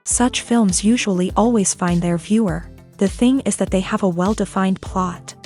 Such films usually always find their viewer. The thing is that they have a well-defined plot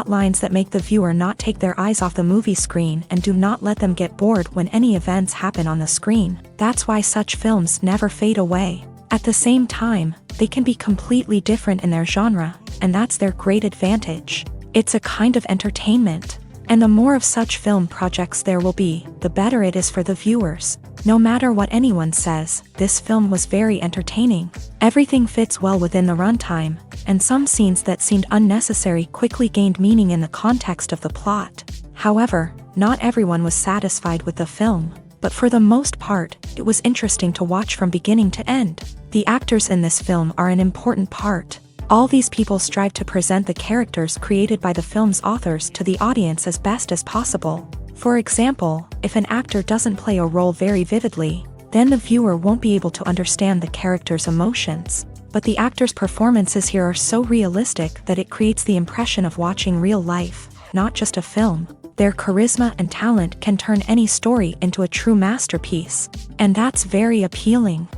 lines that make the viewer not take their eyes off the movie screen and do not let them get bored when any events happen on the screen. That's why such films never fade away. At the same time, they can be completely different in their genre, and that's their great advantage. It's a kind of entertainment. And the more of such film projects there will be, the better it is for the viewers. No matter what anyone says, this film was very entertaining. Everything fits well within the runtime, and some scenes that seemed unnecessary quickly gained meaning in the context of the plot. However, not everyone was satisfied with the film, but for the most part, it was interesting to watch from beginning to end. The actors in this film are an important part. All these people strive to present the characters created by the film's authors to the audience as best as possible. For example, if an actor doesn't play a role very vividly, then the viewer won't be able to understand the character's emotions. But the actors' performances here are so realistic that it creates the impression of watching real life, not just a film. Their charisma and talent can turn any story into a true masterpiece, and that's very appealing.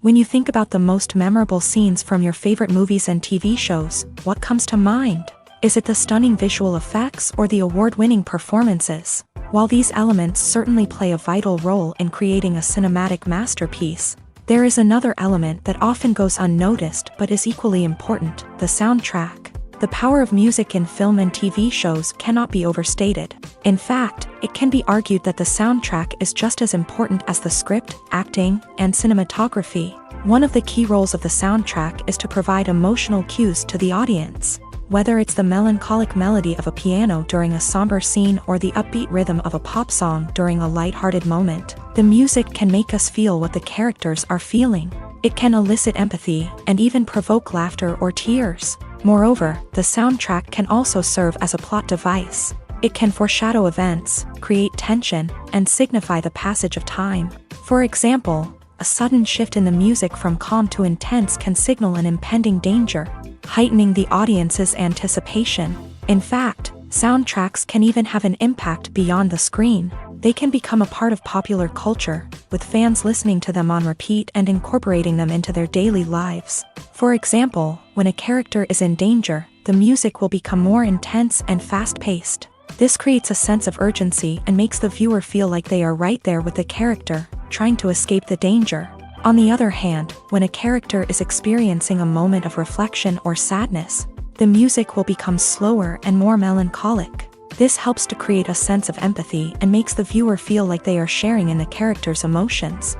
When you think about the most memorable scenes from your favorite movies and TV shows, what comes to mind? Is it the stunning visual effects or the award-winning performances? While these elements certainly play a vital role in creating a cinematic masterpiece, there is another element that often goes unnoticed but is equally important: the soundtrack. The power of music in film and TV shows cannot be overstated. In fact, it can be argued that the soundtrack is just as important as the script, acting, and cinematography. One of the key roles of the soundtrack is to provide emotional cues to the audience. Whether it's the melancholic melody of a piano during a somber scene or the upbeat rhythm of a pop song during a light-hearted moment, the music can make us feel what the characters are feeling. It can elicit empathy and even provoke laughter or tears. Moreover, the soundtrack can also serve as a plot device. It can foreshadow events, create tension, and signify the passage of time. For example, a sudden shift in the music from calm to intense can signal an impending danger, heightening the audience's anticipation. In fact, soundtracks can even have an impact beyond the screen. They can become a part of popular culture, with fans listening to them on repeat and incorporating them into their daily lives. For example, when a character is in danger, the music will become more intense and fast-paced. This creates a sense of urgency and makes the viewer feel like they are right there with the character, trying to escape the danger. On the other hand, when a character is experiencing a moment of reflection or sadness, the music will become slower and more melancholic. This helps to create a sense of empathy and makes the viewer feel like they are sharing in the character's emotions.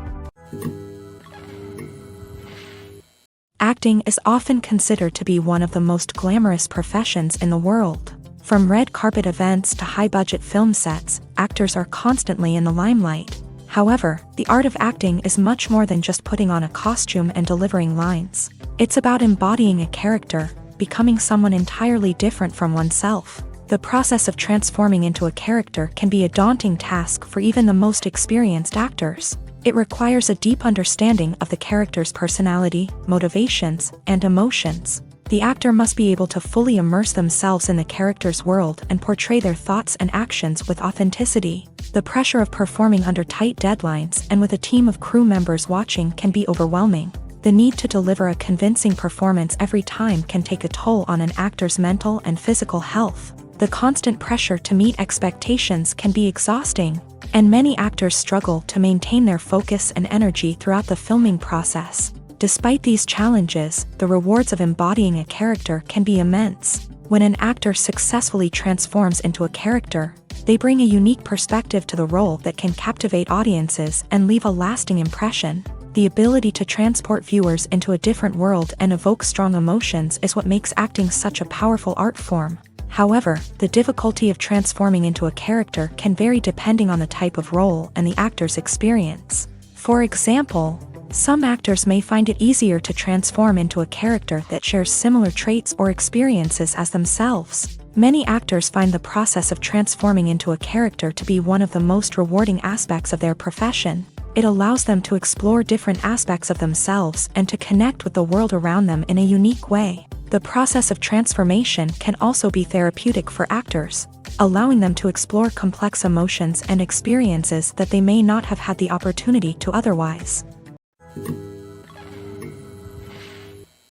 Acting is often considered to be one of the most glamorous professions in the world. From red carpet events to high-budget film sets, actors are constantly in the limelight. However, the art of acting is much more than just putting on a costume and delivering lines. It's about embodying a character, becoming someone entirely different from oneself. The process of transforming into a character can be a daunting task for even the most experienced actors. It requires a deep understanding of the character's personality, motivations, and emotions. The actor must be able to fully immerse themselves in the character's world and portray their thoughts and actions with authenticity. The pressure of performing under tight deadlines and with a team of crew members watching can be overwhelming. The need to deliver a convincing performance every time can take a toll on an actor's mental and physical health. The constant pressure to meet expectations can be exhausting, and many actors struggle to maintain their focus and energy throughout the filming process. Despite these challenges, the rewards of embodying a character can be immense. When an actor successfully transforms into a character, they bring a unique perspective to the role that can captivate audiences and leave a lasting impression. The ability to transport viewers into a different world and evoke strong emotions is what makes acting such a powerful art form. However, the difficulty of transforming into a character can vary depending on the type of role and the actor's experience. For example, some actors may find it easier to transform into a character that shares similar traits or experiences as themselves. Many actors find the process of transforming into a character to be one of the most rewarding aspects of their profession. It allows them to explore different aspects of themselves and to connect with the world around them in a unique way. The process of transformation can also be therapeutic for actors. allowing them to explore complex emotions and experiences that they may not have had the opportunity to otherwise.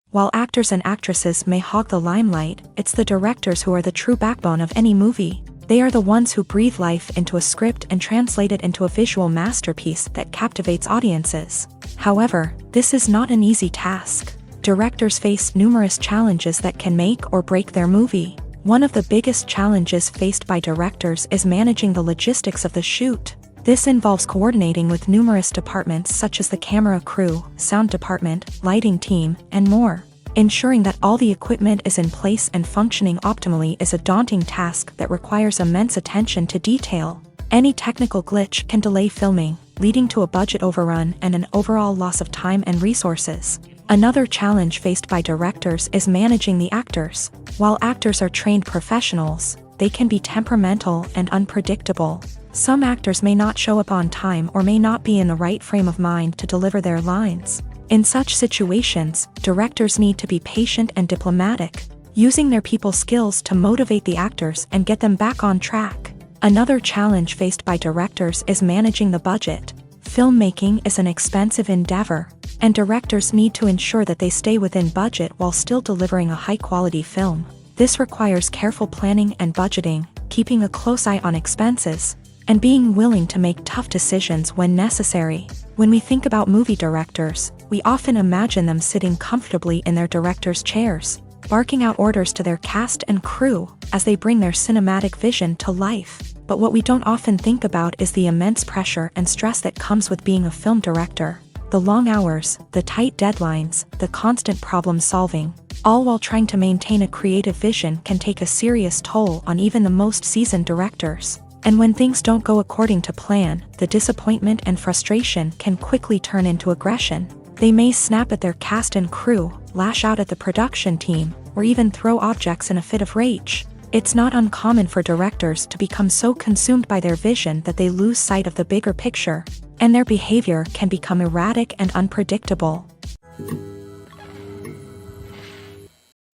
While actors and actresses may hog the limelight, it's the directors who are the true backbone of any movie. They are the ones who breathe life into a script and translate it into a visual masterpiece that captivates audiences. However, this is not an easy task. Directors face numerous challenges that can make or break their movie. One of the biggest challenges faced by directors is managing the logistics of the shoot. This involves coordinating with numerous departments such as the camera crew, sound department, lighting team, and more. Ensuring that all the equipment is in place and functioning optimally is a daunting task that requires immense attention to detail. Any technical glitch can delay filming, leading to a budget overrun and an overall loss of time and resources. Another challenge faced by directors is managing the actors. While actors are trained professionals, they can be temperamental and unpredictable. Some actors may not show up on time or may not be in the right frame of mind to deliver their lines. In such situations, directors need to be patient and diplomatic, using their people skills to motivate the actors and get them back on track. Another challenge faced by directors is managing the budget. Filmmaking is an expensive endeavor, and directors need to ensure that they stay within budget while still delivering a high-quality film. This requires careful planning and budgeting, keeping a close eye on expenses, and being willing to make tough decisions when necessary. When we think about movie directors, we often imagine them sitting comfortably in their director's chairs, barking out orders to their cast and crew as they bring their cinematic vision to life. But what we don't often think about is the immense pressure and stress that comes with being a film director. The long hours, the tight deadlines, the constant problem solving, all while trying to maintain a creative vision can take a serious toll on even the most seasoned directors. And when things don't go according to plan, the disappointment and frustration can quickly turn into aggression. They may snap at their cast and crew, lash out at the production team, or even throw objects in a fit of rage. It's not uncommon for directors to become so consumed by their vision that they lose sight of the bigger picture, and their behavior can become erratic and unpredictable.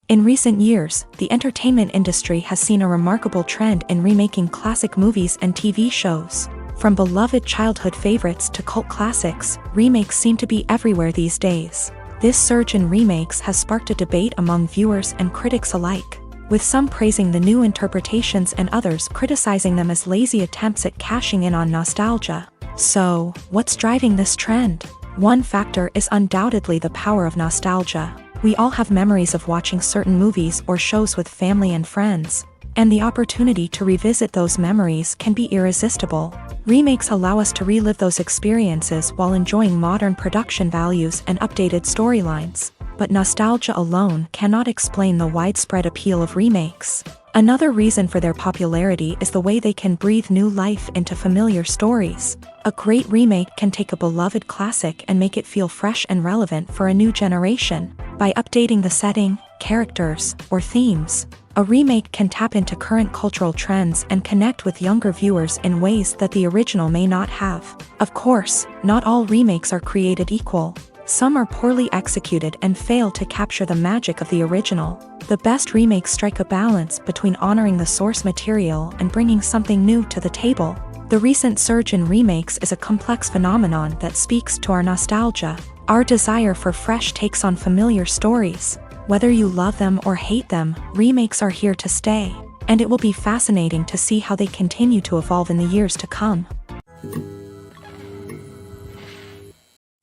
In recent years, the entertainment industry has seen a remarkable trend in remaking classic movies and TV shows. From beloved childhood favorites to cult classics, remakes seem to be everywhere these days. This surge in remakes has sparked a debate among viewers and critics alike, with some praising the new interpretations and others criticizing them as lazy attempts at cashing in on nostalgia. So, what's driving this trend? One factor is undoubtedly the power of nostalgia. We all have memories of watching certain movies or shows with family and friends, and the opportunity to revisit those memories can be irresistible. Remakes allow us to relive those experiences while enjoying modern production values and updated storylines. But nostalgia alone cannot explain the widespread appeal of remakes. Another reason for their popularity is the way they can breathe new life into familiar stories. A great remake can take a beloved classic and make it feel fresh and relevant for a new generation. By updating the setting, characters, or themes, a remake can tap into current cultural trends and connect with younger viewers in ways that the original may not have. Of course, not all remakes are created equal. Some are poorly executed and fail to capture the magic of the original. The best remakes strike a balance between honoring the source material and bringing something new to the table. The recent surge in remakes is a complex phenomenon that speaks to our nostalgia, our desire for fresh takes on familiar stories. Whether you love them or hate them, remakes are here to stay, and it will be fascinating to see how they continue to evolve in the years to come.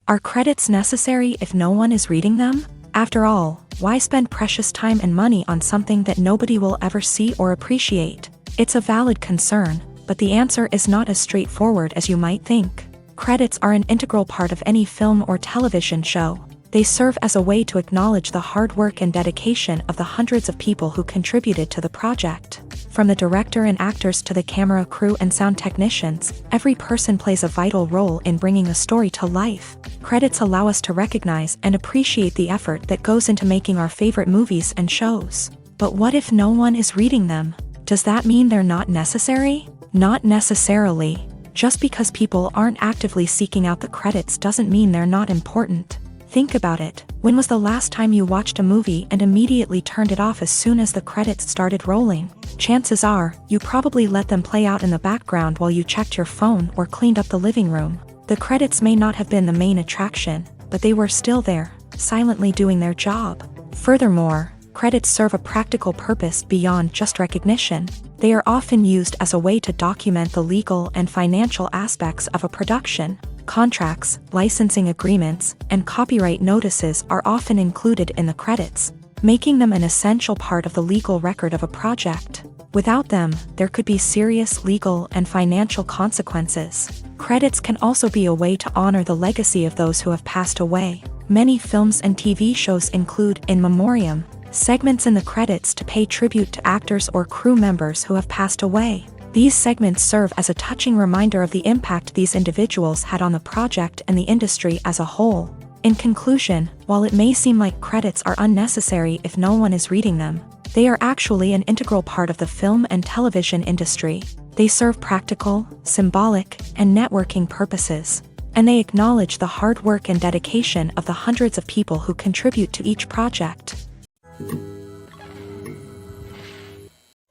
Are credits necessary if no one is reading them? After all, why spend precious time and money on something that nobody will ever see or appreciate? It's a valid concern, but the answer is not as straightforward as you might think. Credits are an integral part of any film or television show. They serve as a way to acknowledge the hard work and dedication of the hundreds of people who contributed to the project. From the director and actors to the camera crew and sound technicians, every person plays a vital role in bringing a story to life. Credits allow us to recognize and appreciate the effort that goes into making our favorite movies and shows. But what if no one is reading them? Does that mean they're not necessary? Not necessarily. Just because people aren't actively seeking out the credits doesn't mean they're not important. Think about it. When was the last time you watched a movie and immediately turned it off as soon as the credits started rolling? chances are, you probably let them play out in the background while you checked your phone or cleaned up the living room. The credits may not have been the main attraction, but they were still there, silently doing their job. Furthermore, credits serve a practical purpose beyond just recognition. They are often used as a way to document the legal and financial aspects of a production. Contracts, licensing agreements, and copyright notices are often included in the credits, making them an essential part of the legal record of a project. Without them, there could be serious legal and financial consequences. Credits can also be a way to honor the legacy of those who have passed away. Many films and TV shows include in memoriam segments in the credits to pay tribute to actors or crew members who have passed away. These segments serve as a touching reminder of the impact these individuals had on the project and the industry as a whole. In conclusion, while it may seem like credits are unnecessary if no one is reading them, they are actually an integral part of the film and television industry. They serve practical, symbolic, and networking purposes, and they acknowledge the hard work and dedication of the hundreds of people who contribute to each project.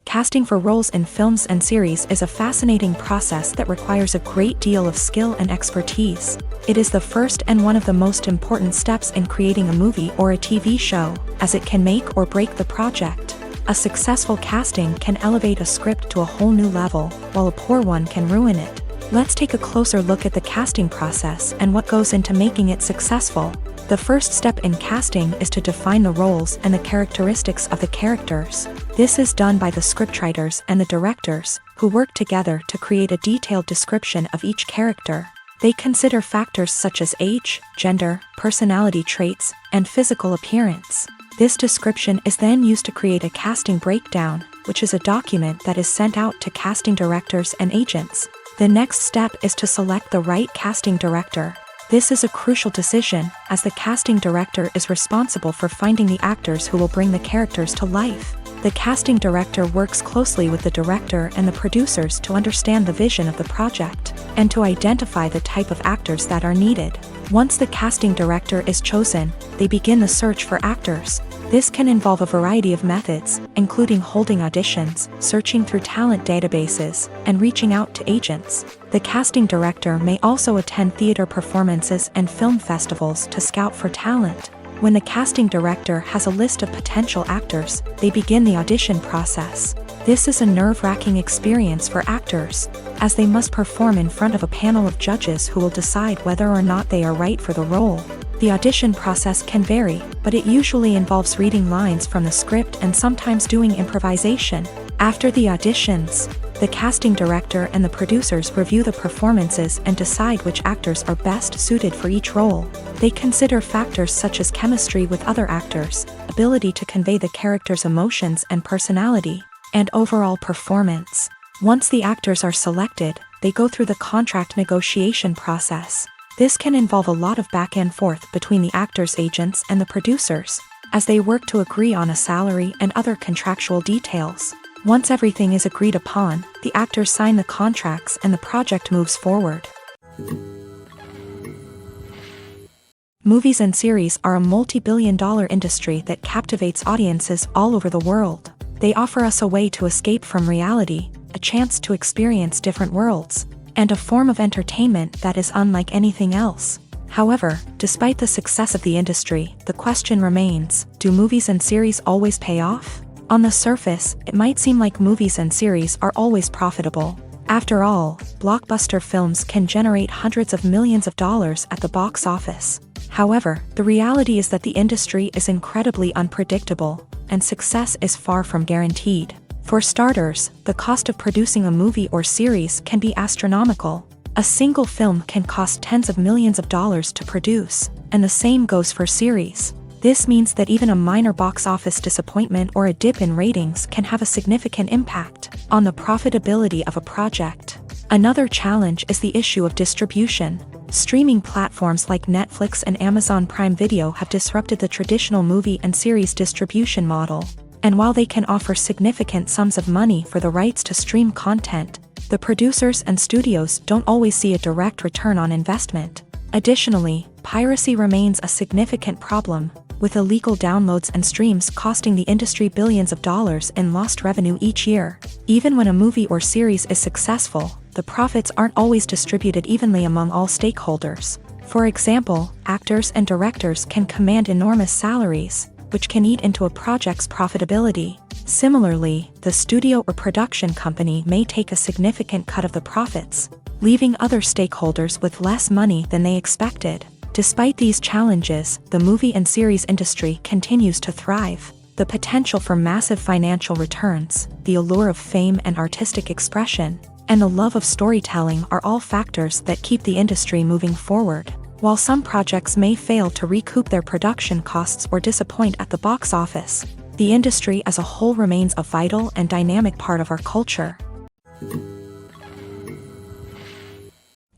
Casting for roles in films and series is a fascinating process that requires a great deal of skill and expertise. It is the first and one of the most important steps in creating a movie or a TV show, as it can make or break the project. A successful casting can elevate a script to a whole new level, while a poor one can ruin it. Let's take a closer look at the casting process and what goes into making it successful. The first step in casting is to define the roles and the characteristics of the characters. This is done by the scriptwriters and the directors, who work together to create a detailed description of each character. They consider factors such as age, gender, personality traits, and physical appearance. This description is then used to create a casting breakdown, which is a document that is sent out to casting directors and agents. The next step is to select the right casting director. This is a crucial decision, as the casting director is responsible for finding the actors who will bring the characters to life. The casting director works closely with the director and the producers to understand the vision of the project, and to identify the type of actors that are needed. Once the casting director is chosen, they begin the search for actors. This can involve a variety of methods, including holding auditions, searching through talent databases, and reaching out to agents. The casting director may also attend theater performances and film festivals to scout for talent. When the casting director has a list of potential actors, they begin the audition process. This is a nerve-wracking experience for actors, as they must perform in front of a panel of judges who will decide whether or not they are right for the role. The audition process can vary, but it usually involves reading lines from the script and sometimes doing improvisation. After the auditions, the casting director and the producers review the performances and decide which actors are best suited for each role. They consider factors such as chemistry with other actors, ability to convey the character's emotions and personality, and overall performance. Once the actors are selected, they go through the contract negotiation process. This can involve a lot of back and forth between the actors' agents and the producers, as they work to agree on a salary and other contractual details. Once everything is agreed upon, the actors sign the contracts and the project moves forward. Movies and series are a multi-billion-dollar industry that captivates audiences all over the world. They offer us a way to escape from reality, a chance to experience different worlds, and a form of entertainment that is unlike anything else. However, despite the success of the industry, the question remains, do movies and series always pay off? On the surface, it might seem like movies and series are always profitable. After all, blockbuster films can generate hundreds of millions of dollars at the box office. However, the reality is that the industry is incredibly unpredictable, and success is far from guaranteed. For starters, the cost of producing a movie or series can be astronomical. A single film can cost tens of millions of dollars to produce, and the same goes for series. This means that even a minor box office disappointment or a dip in ratings can have a significant impact on the profitability of a project. Another challenge is the issue of distribution. Streaming platforms like Netflix and Amazon Prime Video have disrupted the traditional movie and series distribution model. And while they can offer significant sums of money for the rights to stream content, the producers and studios don't always see a direct return on investment. Additionally, piracy remains a significant problem, with illegal downloads and streams costing the industry billions of dollars in lost revenue each year. Even when a movie or series is successful, the profits aren't always distributed evenly among all stakeholders. For example, actors and directors can command enormous salaries, which can eat into a project's profitability. Similarly, the studio or production company may take a significant cut of the profits, leaving other stakeholders with less money than they expected. Despite these challenges, the movie and series industry continues to thrive. The potential for massive financial returns, the allure of fame and artistic expression, and the love of storytelling are all factors that keep the industry moving forward. While some projects may fail to recoup their production costs or disappoint at the box office, the industry as a whole remains a vital and dynamic part of our culture.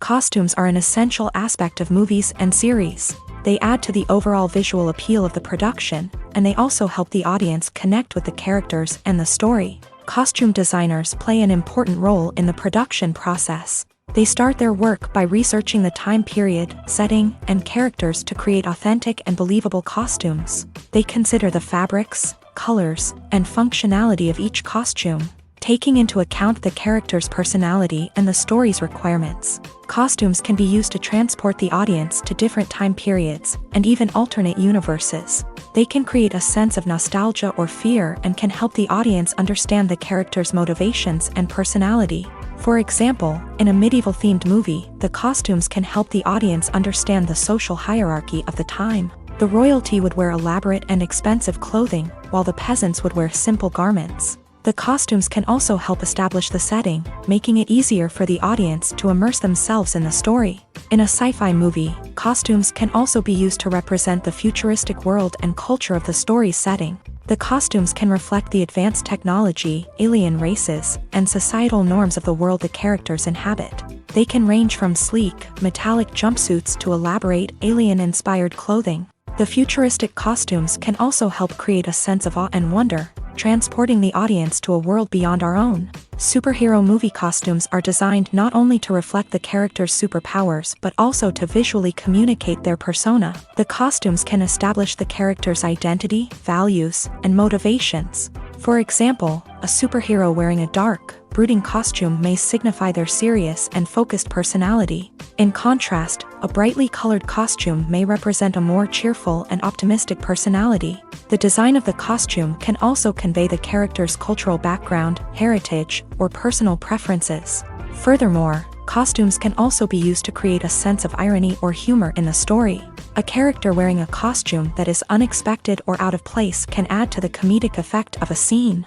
Costumes are an essential aspect of movies and series. They add to the overall visual appeal of the production, and they also help the audience connect with the characters and the story. Costume designers play an important role in the production process. They start their work by researching the time period, setting, and characters to create authentic and believable costumes. They consider the fabrics, colors, and functionality of each costume, taking into account the character's personality and the story's requirements. Costumes can be used to transport the audience to different time periods, and even alternate universes. They can create a sense of nostalgia or fear and can help the audience understand the character's motivations and personality. For example, in a medieval-themed movie, the costumes can help the audience understand the social hierarchy of the time. The royalty would wear elaborate and expensive clothing, while the peasants would wear simple garments. The costumes can also help establish the setting, making it easier for the audience to immerse themselves in the story. In a sci-fi movie, costumes can also be used to represent the futuristic world and culture of the story's setting. The costumes can reflect the advanced technology, alien races, and societal norms of the world the characters inhabit. They can range from sleek, metallic jumpsuits to elaborate, alien-inspired clothing. The futuristic costumes can also help create a sense of awe and wonder, transporting the audience to a world beyond our own. Superhero movie costumes are designed not only to reflect the character's superpowers but also to visually communicate their persona. The costumes can establish the character's identity, values, and motivations. For example, a superhero wearing a dark, brooding costume may signify their serious and focused personality. In contrast, a brightly colored costume may represent a more cheerful and optimistic personality. The design of the costume can also convey the character's cultural background, heritage, or personal preferences. Furthermore, costumes can also be used to create a sense of irony or humor in the story. A character wearing a costume that is unexpected or out of place can add to the comedic effect of a scene.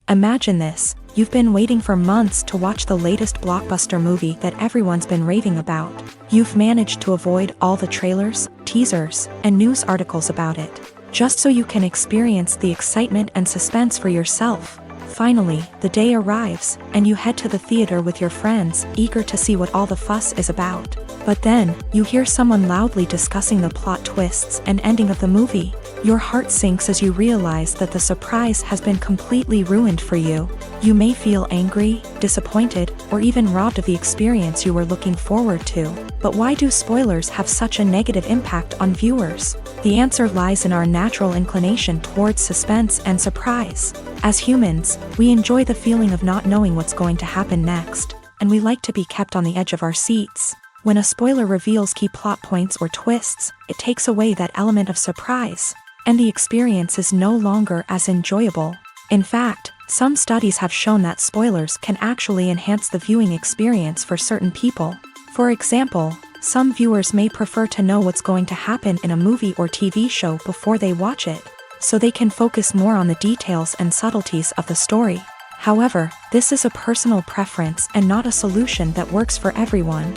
Imagine this: you've been waiting for months to watch the latest blockbuster movie that everyone's been raving about. You've managed to avoid all the trailers, teasers, and news articles about it, just so you can experience the excitement and suspense for yourself. Finally, the day arrives, and you head to the theater with your friends, eager to see what all the fuss is about. But then, you hear someone loudly discussing the plot twists and ending of the movie. Your heart sinks as you realize that the surprise has been completely ruined for you. You may feel angry, disappointed, or even robbed of the experience you were looking forward to. But why do spoilers have such a negative impact on viewers? The answer lies in our natural inclination towards suspense and surprise. As humans, we enjoy the feeling of not knowing what's going to happen next, and we like to be kept on the edge of our seats. When a spoiler reveals key plot points or twists, it takes away that element of surprise, and the experience is no longer as enjoyable. In fact, some studies have shown that spoilers can actually enhance the viewing experience for certain people. For example, some viewers may prefer to know what's going to happen in a movie or TV show before they watch it, so they can focus more on the details and subtleties of the story. However, this is a personal preference and not a solution that works for everyone.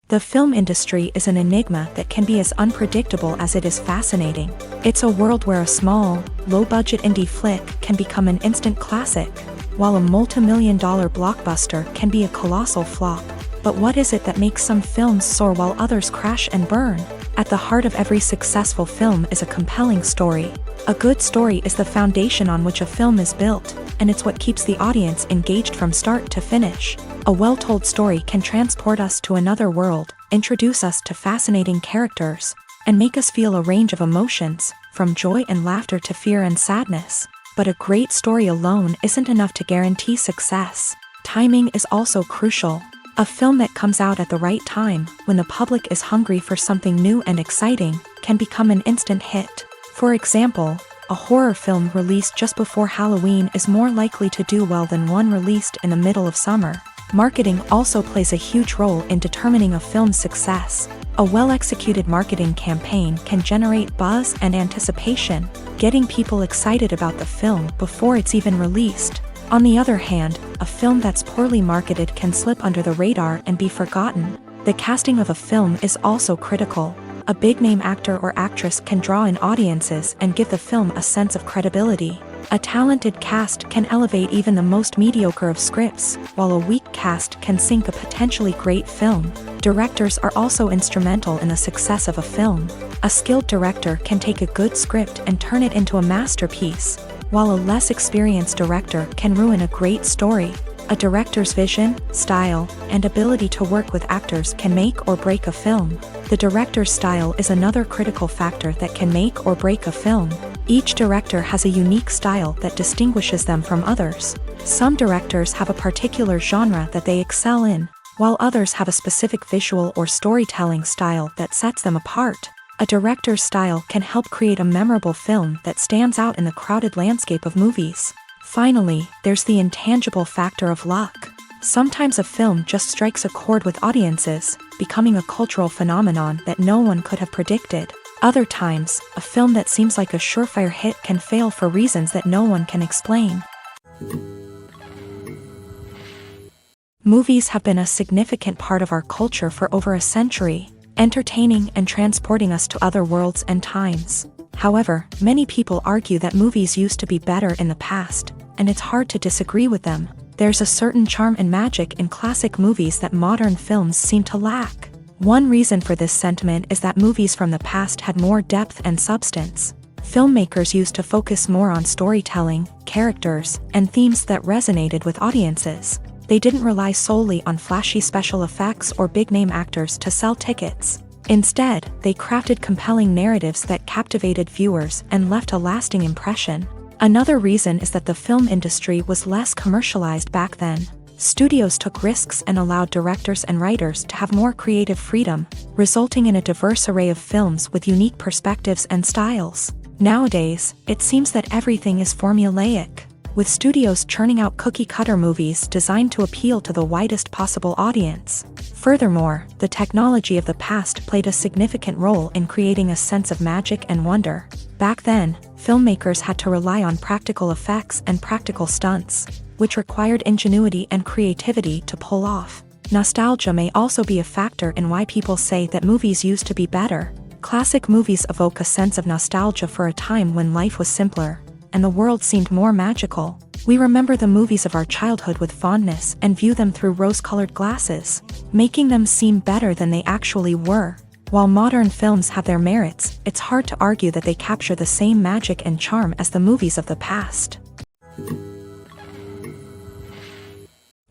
The film industry is an enigma that can be as unpredictable as it is fascinating. It's a world where a small, low-budget indie flick can become an instant classic, while a multi-million-dollar blockbuster can be a colossal flop. But what is it that makes some films soar while others crash and burn? At the heart of every successful film is a compelling story. A good story is the foundation on which a film is built. and it's what keeps the audience engaged from start to finish. A well-told story can transport us to another world, introduce us to fascinating characters, and make us feel a range of emotions, from joy and laughter to fear and sadness. But a great story alone isn't enough to guarantee success. Timing is also crucial. A film that comes out at the right time, when the public is hungry for something new and exciting, can become an instant hit. For example, a horror film released just before Halloween is more likely to do well than one released in the middle of summer. Marketing also plays a huge role in determining a film's success. A well-executed marketing campaign can generate buzz and anticipation, getting people excited about the film before it's even released. On the other hand, a film that's poorly marketed can slip under the radar and be forgotten. The casting of a film is also critical. A big-name actor or actress can draw in audiences and give the film a sense of credibility. A talented cast can elevate even the most mediocre of scripts, while a weak cast can sink a potentially great film. Directors are also instrumental in the success of a film. A skilled director can take a good script and turn it into a masterpiece, while a less experienced director can ruin a great story. A director's vision, style, and ability to work with actors can make or break a film. The director's style is another critical factor that can make or break a film. Each director has a unique style that distinguishes them from others. Some directors have a particular genre that they excel in, while others have a specific visual or storytelling style that sets them apart. A director's style can help create a memorable film that stands out in the crowded landscape of movies. Finally, there's the intangible factor of luck. Sometimes a film just strikes a chord with audiences, becoming a cultural phenomenon that no one could have predicted. Other times, a film that seems like a surefire hit can fail for reasons that no one can explain. Movies have been a significant part of our culture for over a century, entertaining and transporting us to other worlds and times. However, many people argue that movies used to be better in the past, and it's hard to disagree with them. There's a certain charm and magic in classic movies that modern films seem to lack. One reason for this sentiment is that movies from the past had more depth and substance. Filmmakers used to focus more on storytelling, characters, and themes that resonated with audiences. They didn't rely solely on flashy special effects or big-name actors to sell tickets. Instead, they crafted compelling narratives that captivated viewers and left a lasting impression. Another reason is that the film industry was less commercialized back then. Studios took risks and allowed directors and writers to have more creative freedom, resulting in a diverse array of films with unique perspectives and styles. Nowadays, it seems that everything is formulaic, with studios churning out cookie-cutter movies designed to appeal to the widest possible audience. Furthermore, the technology of the past played a significant role in creating a sense of magic and wonder. Back then, filmmakers had to rely on practical effects and practical stunts, which required ingenuity and creativity to pull off. Nostalgia may also be a factor in why people say that movies used to be better. Classic movies evoke a sense of nostalgia for a time when life was simpler, and the world seemed more magical. We remember the movies of our childhood with fondness and view them through rose-colored glasses, making them seem better than they actually were. While modern films have their merits, it's hard to argue that they capture the same magic and charm as the movies of the past.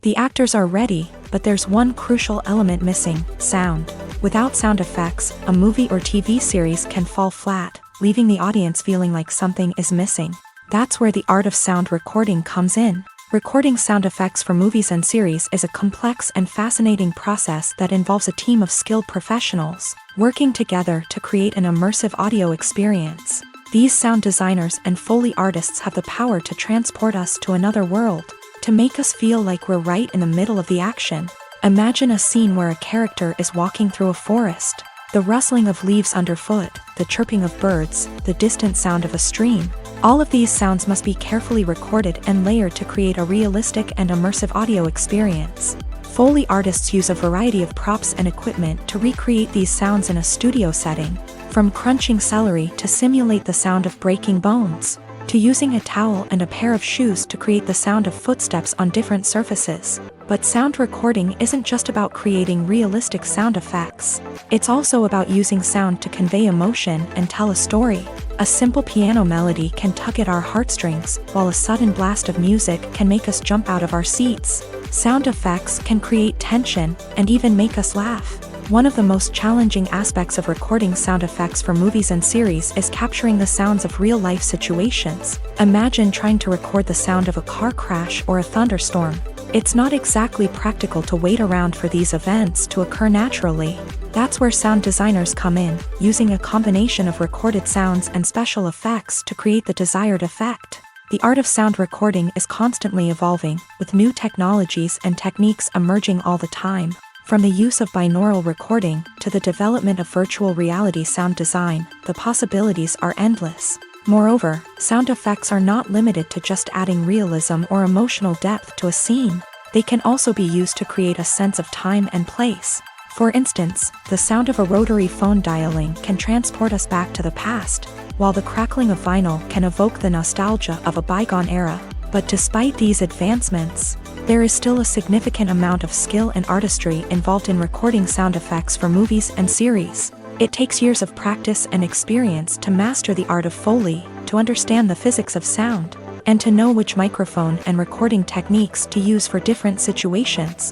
The actors are ready, but there's one crucial element missing: sound. Without sound effects, a movie or TV series can fall flat, leaving the audience feeling like something is missing. That's where the art of sound recording comes in. Recording sound effects for movies and series is a complex and fascinating process that involves a team of skilled professionals working together to create an immersive audio experience. These sound designers and Foley artists have the power to transport us to another world, to make us feel like we're right in the middle of the action. Imagine a scene where a character is walking through a forest. The rustling of leaves underfoot, the chirping of birds, the distant sound of a stream. All of these sounds must be carefully recorded and layered to create a realistic and immersive audio experience. Foley artists use a variety of props and equipment to recreate these sounds in a studio setting, from crunching celery to simulate the sound of breaking bones, to using a towel and a pair of shoes to create the sound of footsteps on different surfaces. But sound recording isn't just about creating realistic sound effects. It's also about using sound to convey emotion and tell a story. A simple piano melody can tug at our heartstrings, while a sudden blast of music can make us jump out of our seats. Sound effects can create tension and even make us laugh. One of the most challenging aspects of recording sound effects for movies and series is capturing the sounds of real-life situations. Imagine trying to record the sound of a car crash or a thunderstorm. It's not exactly practical to wait around for these events to occur naturally. That's where sound designers come in, using a combination of recorded sounds and special effects to create the desired effect. The art of sound recording is constantly evolving, with new technologies and techniques emerging all the time. From the use of binaural recording to the development of virtual reality sound design, the possibilities are endless. Moreover, sound effects are not limited to just adding realism or emotional depth to a scene. They can also be used to create a sense of time and place. For instance, the sound of a rotary phone dialing can transport us back to the past, while the crackling of vinyl can evoke the nostalgia of a bygone era. But despite these advancements, there is still a significant amount of skill and artistry involved in recording sound effects for movies and series. It takes years of practice and experience to master the art of Foley, to understand the physics of sound, and to know which microphone and recording techniques to use for different situations.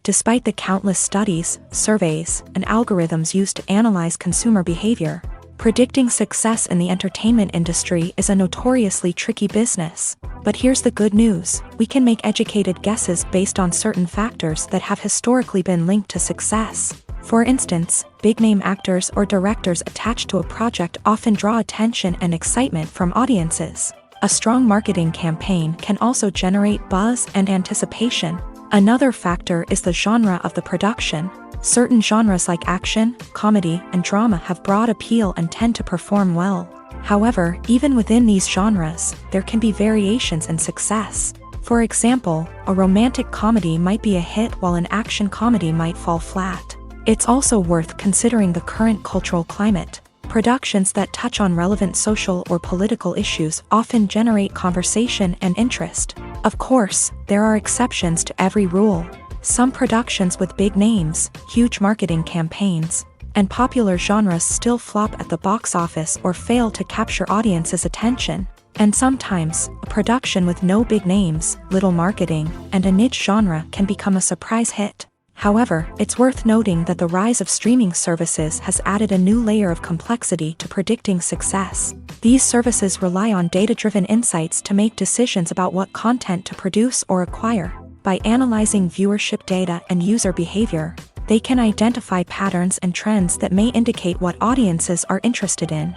Despite the countless studies, surveys, and algorithms used to analyze consumer behavior, predicting success in the entertainment industry is a notoriously tricky business. But here's the good news: we can make educated guesses based on certain factors that have historically been linked to success. For instance, big-name actors or directors attached to a project often draw attention and excitement from audiences. A strong marketing campaign can also generate buzz and anticipation. Another factor is the genre of the production. Certain genres like action, comedy, and drama have broad appeal and tend to perform well. However, even within these genres, there can be variations in success. For example, a romantic comedy might be a hit while an action comedy might fall flat. It's also worth considering the current cultural climate. Productions that touch on relevant social or political issues often generate conversation and interest. Of course, there are exceptions to every rule. Some productions with big names, huge marketing campaigns, and popular genres still flop at the box office or fail to capture audiences' attention. And sometimes, a production with no big names, little marketing, and a niche genre can become a surprise hit. However, it's worth noting that the rise of streaming services has added a new layer of complexity to predicting success. These services rely on data-driven insights to make decisions about what content to produce or acquire. By analyzing viewership data and user behavior, they can identify patterns and trends that may indicate what audiences are interested in.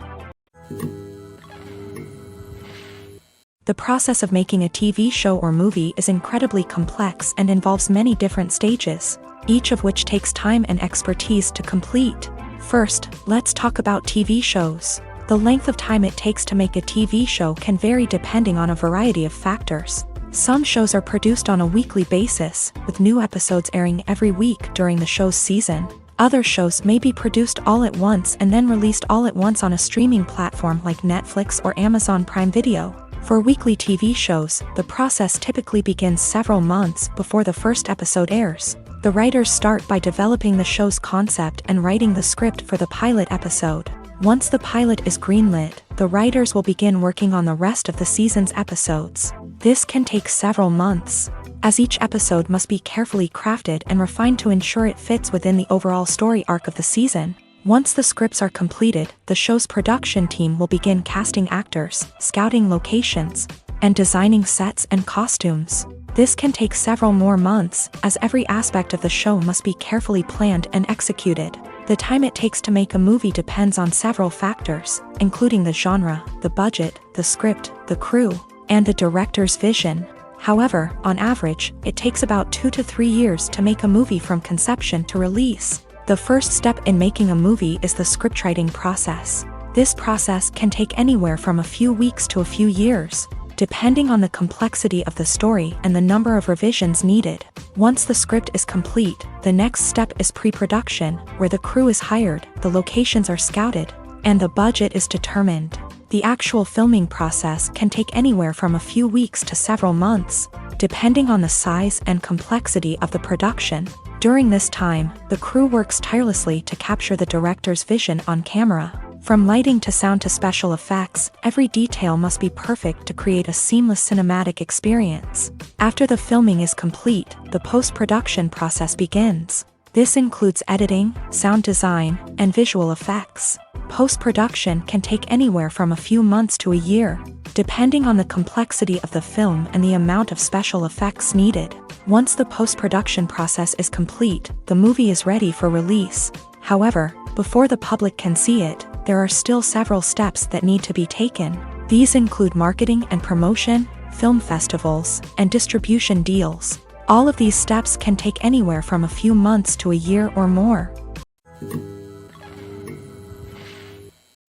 The process of making a TV show or movie is incredibly complex and involves many different stages, each of which takes time and expertise to complete. First, let's talk about TV shows. The length of time it takes to make a TV show can vary depending on a variety of factors. Some shows are produced on a weekly basis, with new episodes airing every week during the show's season. Other shows may be produced all at once and then released all at once on a streaming platform like Netflix or Amazon Prime Video. For weekly TV shows, the process typically begins several months before the first episode airs. The writers start by developing the show's concept and writing the script for the pilot episode. Once the pilot is greenlit, the writers will begin working on the rest of the season's episodes. This can take several months, as each episode must be carefully crafted and refined to ensure it fits within the overall story arc of the season. Once the scripts are completed, the show's production team will begin casting actors, scouting locations, and designing sets and costumes. This can take several more months, as every aspect of the show must be carefully planned and executed. The time it takes to make a movie depends on several factors, including the genre, the budget, the script, the crew, and the director's vision. However, on average, it takes about 2 to 3 years to make a movie from conception to release. The first step in making a movie is the scriptwriting process. This process can take anywhere from a few weeks to a few years, depending on the complexity of the story and the number of revisions needed. Once the script is complete, the next step is pre-production, where the crew is hired, the locations are scouted, and the budget is determined. The actual filming process can take anywhere from a few weeks to several months, depending on the size and complexity of the production. During this time, the crew works tirelessly to capture the director's vision on camera. From lighting to sound to special effects, every detail must be perfect to create a seamless cinematic experience. After the filming is complete, the post-production process begins. This includes editing, sound design, and visual effects. Post-production can take anywhere from a few months to a year, depending on the complexity of the film and the amount of special effects needed. Once the post-production process is complete, the movie is ready for release. However, before the public can see it, there are still several steps that need to be taken. These include marketing and promotion, film festivals, and distribution deals. All of these steps can take anywhere from a few months to a year or more.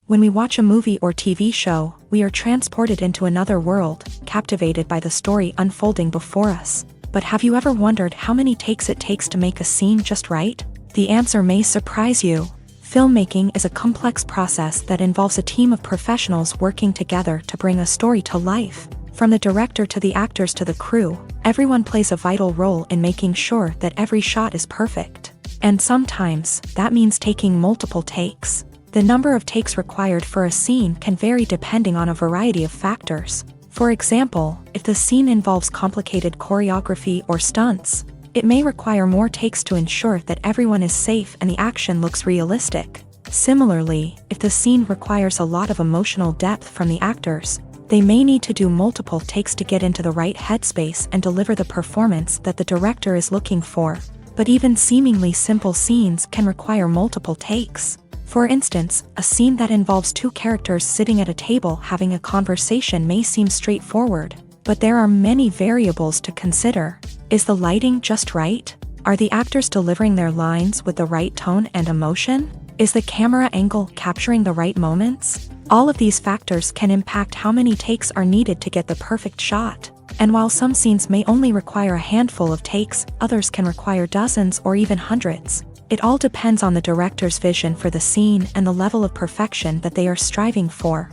When we watch a movie or TV show, we are transported into another world, captivated by the story unfolding before us. But have you ever wondered how many takes it takes to make a scene just right? The answer may surprise you. Filmmaking is a complex process that involves a team of professionals working together to bring a story to life. From the director to the actors to the crew, everyone plays a vital role in making sure that every shot is perfect. And sometimes, that means taking multiple takes. The number of takes required for a scene can vary depending on a variety of factors. For example, if the scene involves complicated choreography or stunts, it may require more takes to ensure that everyone is safe and the action looks realistic. Similarly, if the scene requires a lot of emotional depth from the actors, they may need to do multiple takes to get into the right headspace and deliver the performance that the director is looking for. But even seemingly simple scenes can require multiple takes. For instance, a scene that involves two characters sitting at a table having a conversation may seem straightforward, but there are many variables to consider. Is the lighting just right? Are the actors delivering their lines with the right tone and emotion? Is the camera angle capturing the right moments? All of these factors can impact how many takes are needed to get the perfect shot. And while some scenes may only require a handful of takes, others can require dozens or even hundreds. It all depends on the director's vision for the scene and the level of perfection that they are striving for.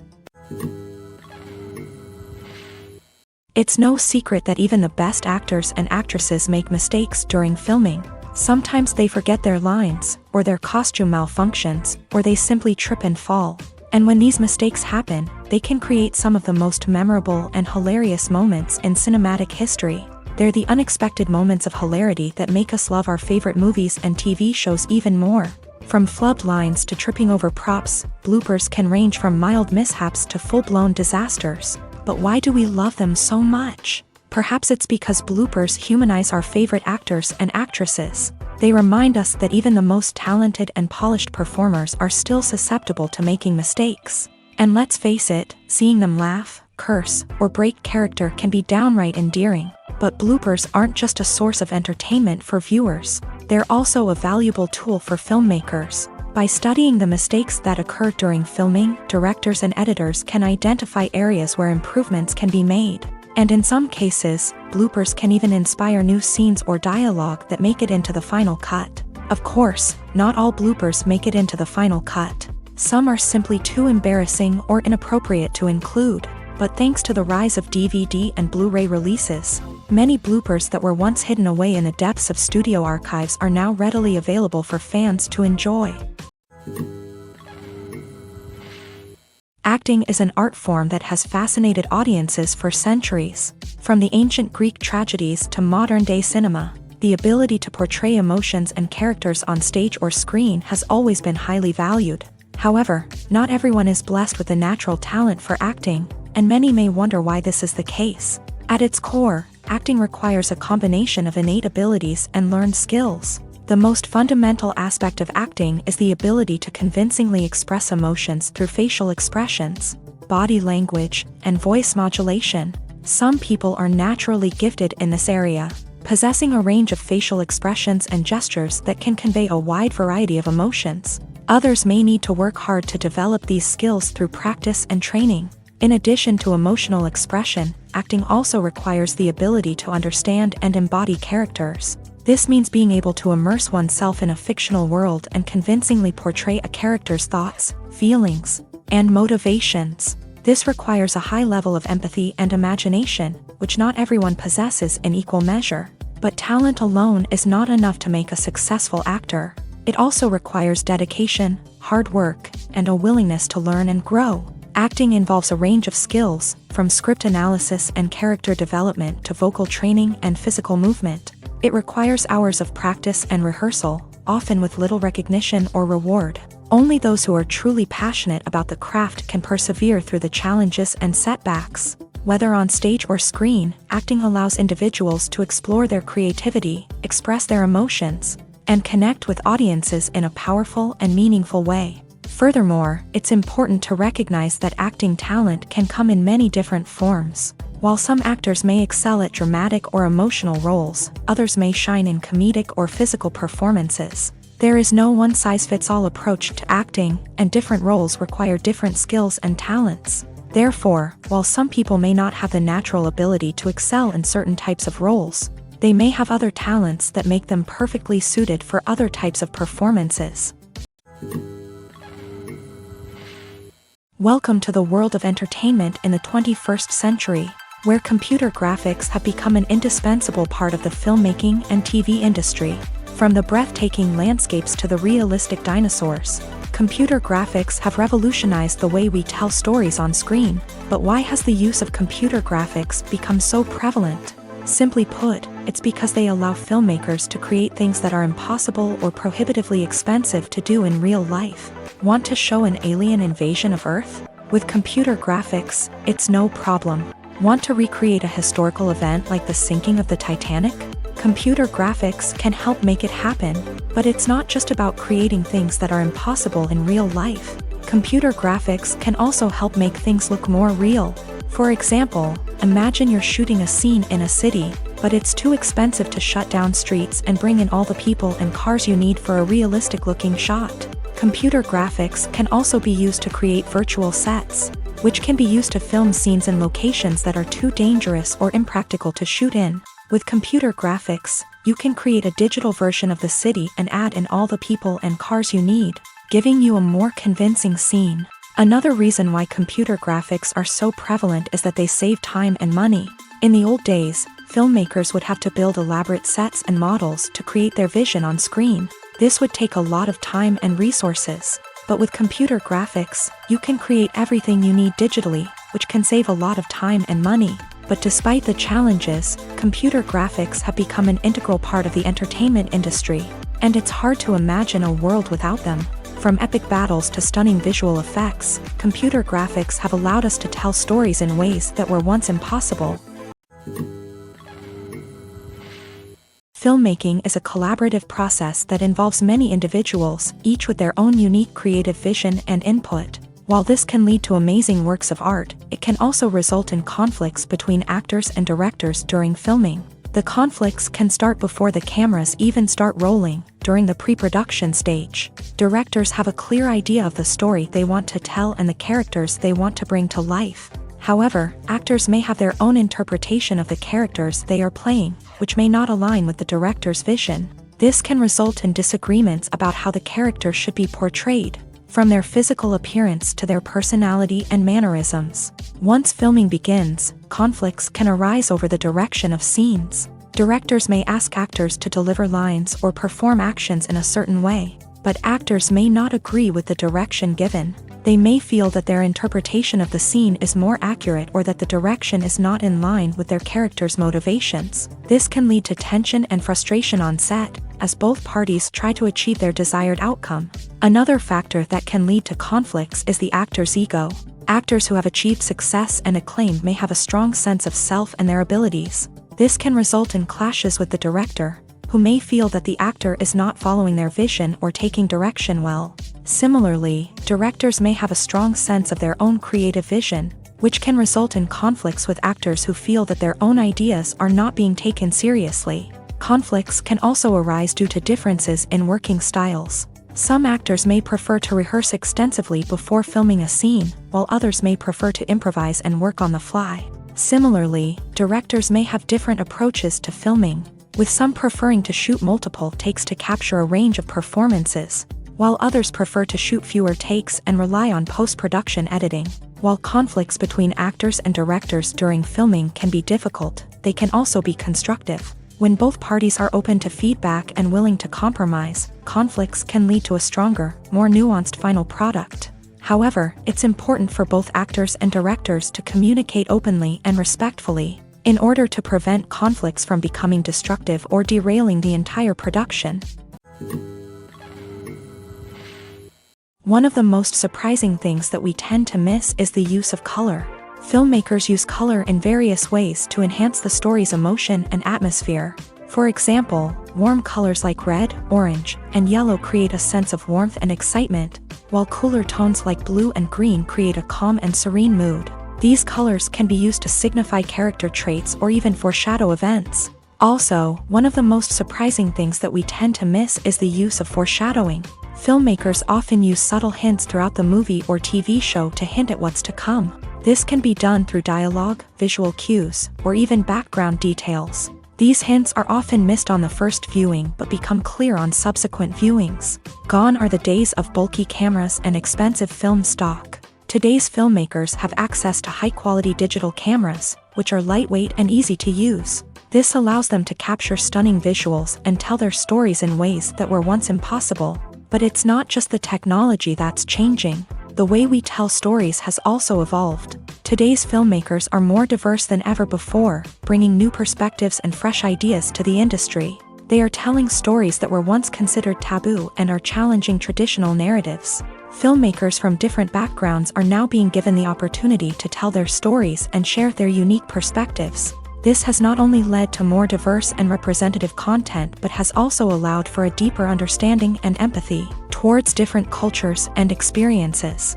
It's no secret that even the best actors and actresses make mistakes during filming. Sometimes they forget their lines, or their costume malfunctions, or they simply trip and fall. And when these mistakes happen, they can create some of the most memorable and hilarious moments in cinematic history. They're the unexpected moments of hilarity that make us love our favorite movies and TV shows even more. From flubbed lines to tripping over props, bloopers can range from mild mishaps to full-blown disasters. But why do we love them so much? Perhaps it's because bloopers humanize our favorite actors and actresses. They remind us that even the most talented and polished performers are still susceptible to making mistakes. And let's face it, seeing them laugh, curse, or break character can be downright endearing. But bloopers aren't just a source of entertainment for viewers. They're also a valuable tool for filmmakers. By studying the mistakes that occur during filming, directors and editors can identify areas where improvements can be made. And in some cases, bloopers can even inspire new scenes or dialogue that make it into the final cut. Of course, not all bloopers make it into the final cut. Some are simply too embarrassing or inappropriate to include. But thanks to the rise of DVD and Blu-ray releases, many bloopers that were once hidden away in the depths of studio archives are now readily available for fans to enjoy. Acting is an art form that has fascinated audiences for centuries. From the ancient Greek tragedies to modern-day cinema, the ability to portray emotions and characters on stage or screen has always been highly valued. However, not everyone is blessed with a natural talent for acting, and many may wonder why this is the case. At its core, acting requires a combination of innate abilities and learned skills. The most fundamental aspect of acting is the ability to convincingly express emotions through facial expressions, body language, and voice modulation. Some people are naturally gifted in this area, possessing a range of facial expressions and gestures that can convey a wide variety of emotions. Others may need to work hard to develop these skills through practice and training. In addition to emotional expression, acting also requires the ability to understand and embody characters. This means being able to immerse oneself in a fictional world and convincingly portray a character's thoughts, feelings, and motivations. This requires a high level of empathy and imagination, which not everyone possesses in equal measure. But talent alone is not enough to make a successful actor. It also requires dedication, hard work, and a willingness to learn and grow. Acting involves a range of skills, from script analysis and character development to vocal training and physical movement. It requires hours of practice and rehearsal, often with little recognition or reward. Only those who are truly passionate about the craft can persevere through the challenges and setbacks. Whether on stage or screen, acting allows individuals to explore their creativity, express their emotions, and connect with audiences in a powerful and meaningful way. Furthermore, it's important to recognize that acting talent can come in many different forms. While some actors may excel at dramatic or emotional roles, others may shine in comedic or physical performances. There is no one-size-fits-all approach to acting, and different roles require different skills and talents. Therefore, while some people may not have the natural ability to excel in certain types of roles, they may have other talents that make them perfectly suited for other types of performances. Welcome to the world of entertainment in the 21st century, where computer graphics have become an indispensable part of the filmmaking and TV industry. From the breathtaking landscapes to the realistic dinosaurs, computer graphics have revolutionized the way we tell stories on screen. But why has the use of computer graphics become so prevalent? Simply put, it's because they allow filmmakers to create things that are impossible or prohibitively expensive to do in real life. Want to show an alien invasion of Earth? With computer graphics, it's no problem. Want to recreate a historical event like the sinking of the Titanic? Computer graphics can help make it happen, but it's not just about creating things that are impossible in real life. Computer graphics can also help make things look more real. For example, imagine you're shooting a scene in a city, but it's too expensive to shut down streets and bring in all the people and cars you need for a realistic-looking shot. Computer graphics can also be used to create virtual sets, which can be used to film scenes in locations that are too dangerous or impractical to shoot in. With computer graphics, you can create a digital version of the city and add in all the people and cars you need, giving you a more convincing scene. Another reason why computer graphics are so prevalent is that they save time and money. In the old days, filmmakers would have to build elaborate sets and models to create their vision on screen. This would take a lot of time and resources. But with computer graphics, you can create everything you need digitally, which can save a lot of time and money. But despite the challenges, computer graphics have become an integral part of the entertainment industry, and it's hard to imagine a world without them. From epic battles to stunning visual effects, computer graphics have allowed us to tell stories in ways that were once impossible. Filmmaking is a collaborative process that involves many individuals, each with their own unique creative vision and input. While this can lead to amazing works of art, it can also result in conflicts between actors and directors during filming. The conflicts can start before the cameras even start rolling, during the pre-production stage. Directors have a clear idea of the story they want to tell and the characters they want to bring to life. However, actors may have their own interpretation of the characters they are playing, which may not align with the director's vision. This can result in disagreements about how the character should be portrayed, from their physical appearance to their personality and mannerisms. Once filming begins, conflicts can arise over the direction of scenes. Directors may ask actors to deliver lines or perform actions in a certain way, but actors may not agree with the direction given. They may feel that their interpretation of the scene is more accurate or that the direction is not in line with their character's motivations. This can lead to tension and frustration on set, as both parties try to achieve their desired outcome. Another factor that can lead to conflicts is the actor's ego. Actors who have achieved success and acclaim may have a strong sense of self and their abilities. This can result in clashes with the director, who may feel that the actor is not following their vision or taking direction well. Similarly, directors may have a strong sense of their own creative vision, which can result in conflicts with actors who feel that their own ideas are not being taken seriously. Conflicts can also arise due to differences in working styles. Some actors may prefer to rehearse extensively before filming a scene, while others may prefer to improvise and work on the fly. Similarly, directors may have different approaches to filming, with some preferring to shoot multiple takes to capture a range of performances, while others prefer to shoot fewer takes and rely on post-production editing. While conflicts between actors and directors during filming can be difficult, they can also be constructive. When both parties are open to feedback and willing to compromise, conflicts can lead to a stronger, more nuanced final product. However, it's important for both actors and directors to communicate openly and respectfully, in order to prevent conflicts from becoming destructive or derailing the entire production. One of the most surprising things that we tend to miss is the use of color. Filmmakers use color in various ways to enhance the story's emotion and atmosphere. For example, warm colors like red, orange, and yellow create a sense of warmth and excitement, while cooler tones like blue and green create a calm and serene mood. These colors can be used to signify character traits or even foreshadow events. Also, one of the most surprising things that we tend to miss is the use of foreshadowing. Filmmakers often use subtle hints throughout the movie or TV show to hint at what's to come. This can be done through dialogue, visual cues, or even background details. These hints are often missed on the first viewing but become clear on subsequent viewings. Gone are the days of bulky cameras and expensive film stock. Today's filmmakers have access to high-quality digital cameras, which are lightweight and easy to use. This allows them to capture stunning visuals and tell their stories in ways that were once impossible. But it's not just the technology that's changing. The way we tell stories has also evolved. Today's filmmakers are more diverse than ever before, bringing new perspectives and fresh ideas to the industry. They are telling stories that were once considered taboo and are challenging traditional narratives. Filmmakers from different backgrounds are now being given the opportunity to tell their stories and share their unique perspectives. This has not only led to more diverse and representative content but has also allowed for a deeper understanding and empathy towards different cultures and experiences.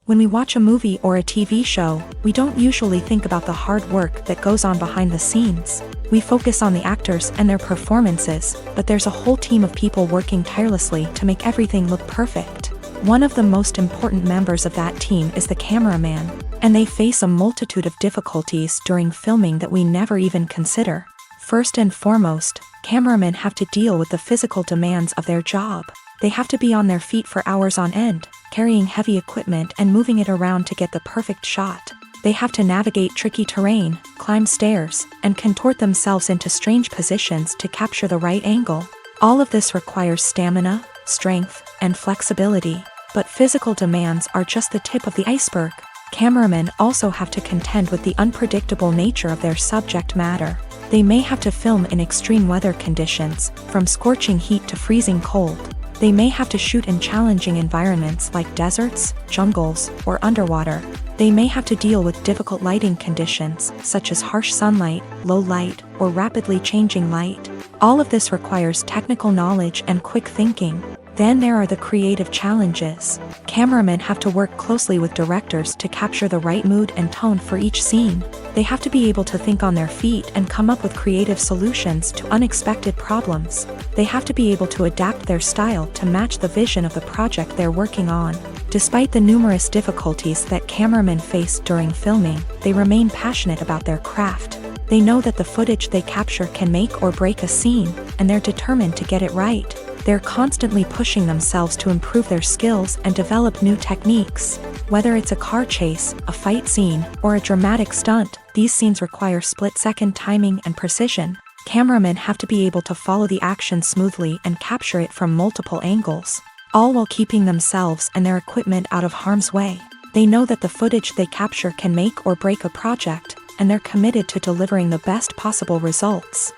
When we watch a movie or a TV show, we don't usually think about the hard work that goes on behind the scenes. We focus on the actors and their performances, but there's a whole team of people working tirelessly to make everything look perfect. One of the most important members of that team is the cameraman, and they face a multitude of difficulties during filming that we never even consider. First and foremost, cameramen have to deal with the physical demands of their job. They have to be on their feet for hours on end, carrying heavy equipment and moving it around to get the perfect shot. They have to navigate tricky terrain, climb stairs, and contort themselves into strange positions to capture the right angle. All of this requires stamina, strength, and flexibility. But physical demands are just the tip of the iceberg. Cameramen also have to contend with the unpredictable nature of their subject matter. They may have to film in extreme weather conditions, from scorching heat to freezing cold. They may have to shoot in challenging environments like deserts, jungles, or underwater. They may have to deal with difficult lighting conditions, such as harsh sunlight, low light, or rapidly changing light. All of this requires technical knowledge and quick thinking. Then there are the creative challenges. Cameramen have to work closely with directors to capture the right mood and tone for each scene. They have to be able to think on their feet and come up with creative solutions to unexpected problems. They have to be able to adapt their style to match the vision of the project they're working on. Despite the numerous difficulties that cameramen face during filming, they remain passionate about their craft. They know that the footage they capture can make or break a scene, and they're determined to get it right. They're constantly pushing themselves to improve their skills and develop new techniques. Whether it's a car chase, a fight scene, or a dramatic stunt, these scenes require split-second timing and precision. Cameramen have to be able to follow the action smoothly and capture it from multiple angles, all while keeping themselves and their equipment out of harm's way. They know that the footage they capture can make or break a project, and they're committed to delivering the best possible results.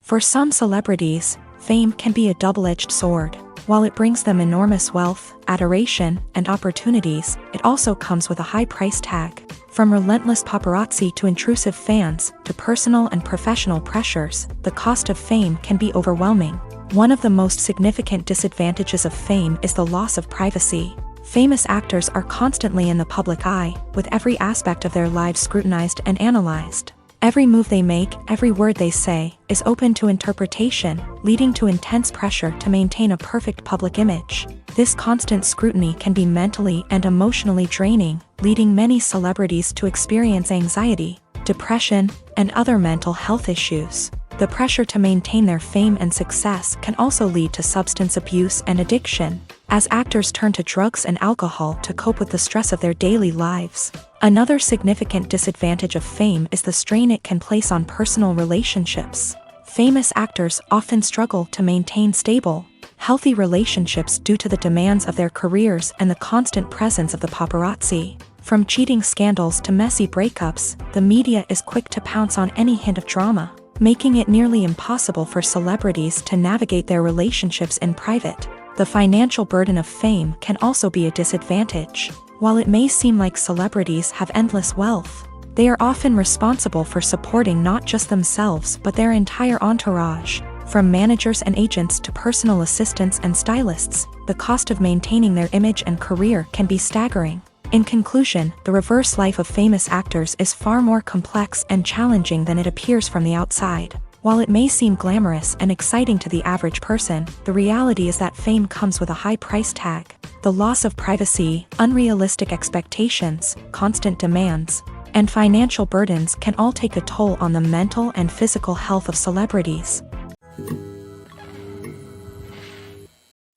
For some celebrities, fame can be a double-edged sword. While it brings them enormous wealth, adoration, and opportunities, it also comes with a high price tag. From relentless paparazzi to intrusive fans, to personal and professional pressures, the cost of fame can be overwhelming. One of the most significant disadvantages of fame is the loss of privacy. Famous actors are constantly in the public eye, with every aspect of their lives scrutinized and analyzed. Every move they make, every word they say, is open to interpretation, leading to intense pressure to maintain a perfect public image. This constant scrutiny can be mentally and emotionally draining, leading many celebrities to experience anxiety, depression, and other mental health issues. The pressure to maintain their fame and success can also lead to substance abuse and addiction, as actors turn to drugs and alcohol to cope with the stress of their daily lives. Another significant disadvantage of fame is the strain it can place on personal relationships. Famous actors often struggle to maintain stable, healthy relationships due to the demands of their careers and the constant presence of the paparazzi. From cheating scandals to messy breakups, the media is quick to pounce on any hint of drama, making it nearly impossible for celebrities to navigate their relationships in private. The financial burden of fame can also be a disadvantage. While it may seem like celebrities have endless wealth, they are often responsible for supporting not just themselves but their entire entourage. From managers and agents to personal assistants and stylists, the cost of maintaining their image and career can be staggering. In conclusion, the reverse life of famous actors is far more complex and challenging than it appears from the outside. While it may seem glamorous and exciting to the average person, the reality is that fame comes with a high price tag. The loss of privacy, unrealistic expectations, constant demands, and financial burdens can all take a toll on the mental and physical health of celebrities.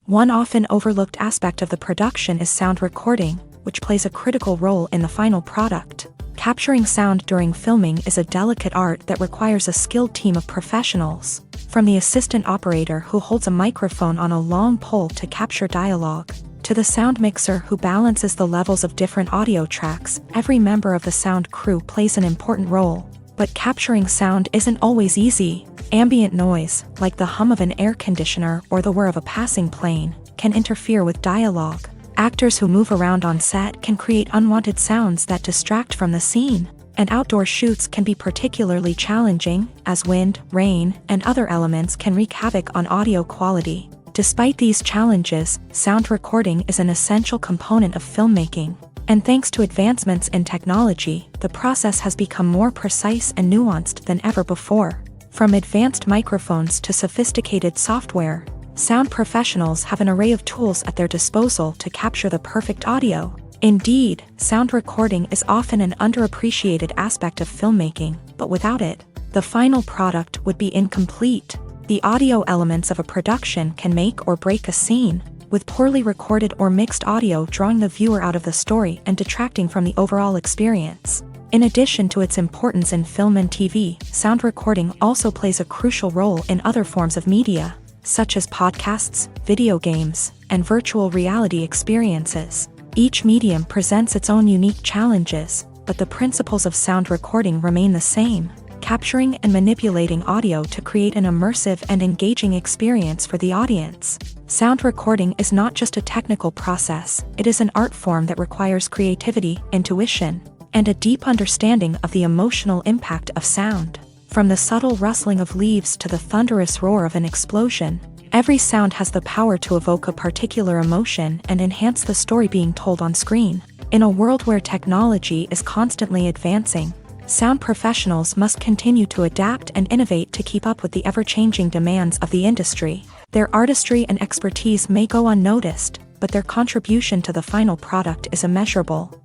One often overlooked aspect of the production is sound recording, which plays a critical role in the final product. Capturing sound during filming is a delicate art that requires a skilled team of professionals. From the assistant operator who holds a microphone on a long pole to capture dialogue, to the sound mixer who balances the levels of different audio tracks, every member of the sound crew plays an important role. But capturing sound isn't always easy. Ambient noise, like the hum of an air conditioner or the whir of a passing plane, can interfere with dialogue. Actors who move around on set can create unwanted sounds that distract from the scene, and outdoor shoots can be particularly challenging, as wind, rain, and other elements can wreak havoc on audio quality. Despite these challenges, sound recording is an essential component of filmmaking, and thanks to advancements in technology, the process has become more precise and nuanced than ever before. From advanced microphones to sophisticated software, sound professionals have an array of tools at their disposal to capture the perfect audio. Indeed, sound recording is often an underappreciated aspect of filmmaking, but without it, the final product would be incomplete. The audio elements of a production can make or break a scene, with poorly recorded or mixed audio drawing the viewer out of the story and detracting from the overall experience. In addition to its importance in film and TV, sound recording also plays a crucial role in other forms of media, such as podcasts, video games, and virtual reality experiences. Each medium presents its own unique challenges, but the principles of sound recording remain the same, capturing and manipulating audio to create an immersive and engaging experience for the audience. Sound recording is not just a technical process, it is an art form that requires creativity, intuition, and a deep understanding of the emotional impact of sound. From the subtle rustling of leaves to the thunderous roar of an explosion, every sound has the power to evoke a particular emotion and enhance the story being told on screen. In a world where technology is constantly advancing, sound professionals must continue to adapt and innovate to keep up with the ever-changing demands of the industry. Their artistry and expertise may go unnoticed, but their contribution to the final product is immeasurable.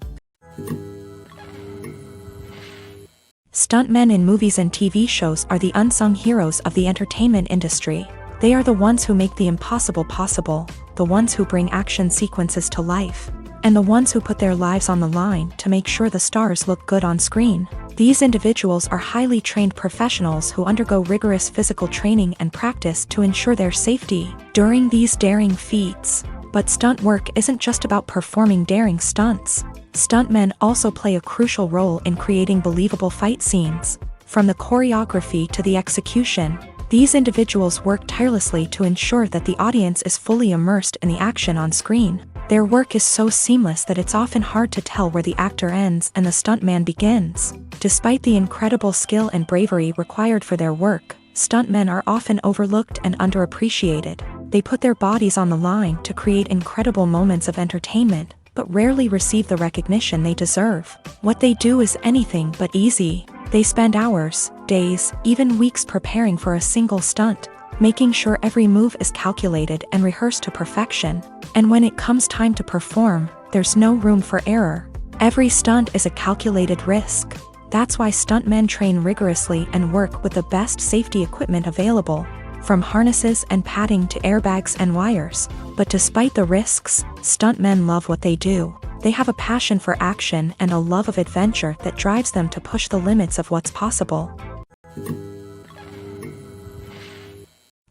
Stuntmen in movies and TV shows are the unsung heroes of the entertainment industry. They are the ones who make the impossible possible, the ones who bring action sequences to life, and the ones who put their lives on the line to make sure the stars look good on screen. These individuals are highly trained professionals who undergo rigorous physical training and practice to ensure their safety during these daring feats. But stunt work isn't just about performing daring stunts. Stuntmen also play a crucial role in creating believable fight scenes. From the choreography to the execution, these individuals work tirelessly to ensure that the audience is fully immersed in the action on screen. Their work is so seamless that it's often hard to tell where the actor ends and the stuntman begins. Despite the incredible skill and bravery required for their work, stuntmen are often overlooked and underappreciated. They put their bodies on the line to create incredible moments of entertainment, but rarely receive the recognition they deserve. What they do is anything but easy. They spend hours, days, even weeks preparing for a single stunt, making sure every move is calculated and rehearsed to perfection. And when it comes time to perform, there's no room for error. Every stunt is a calculated risk. That's why stuntmen train rigorously and work with the best safety equipment available, from harnesses and padding to airbags and wires. But despite the risks, stuntmen love what they do. They have a passion for action and a love of adventure that drives them to push the limits of what's possible.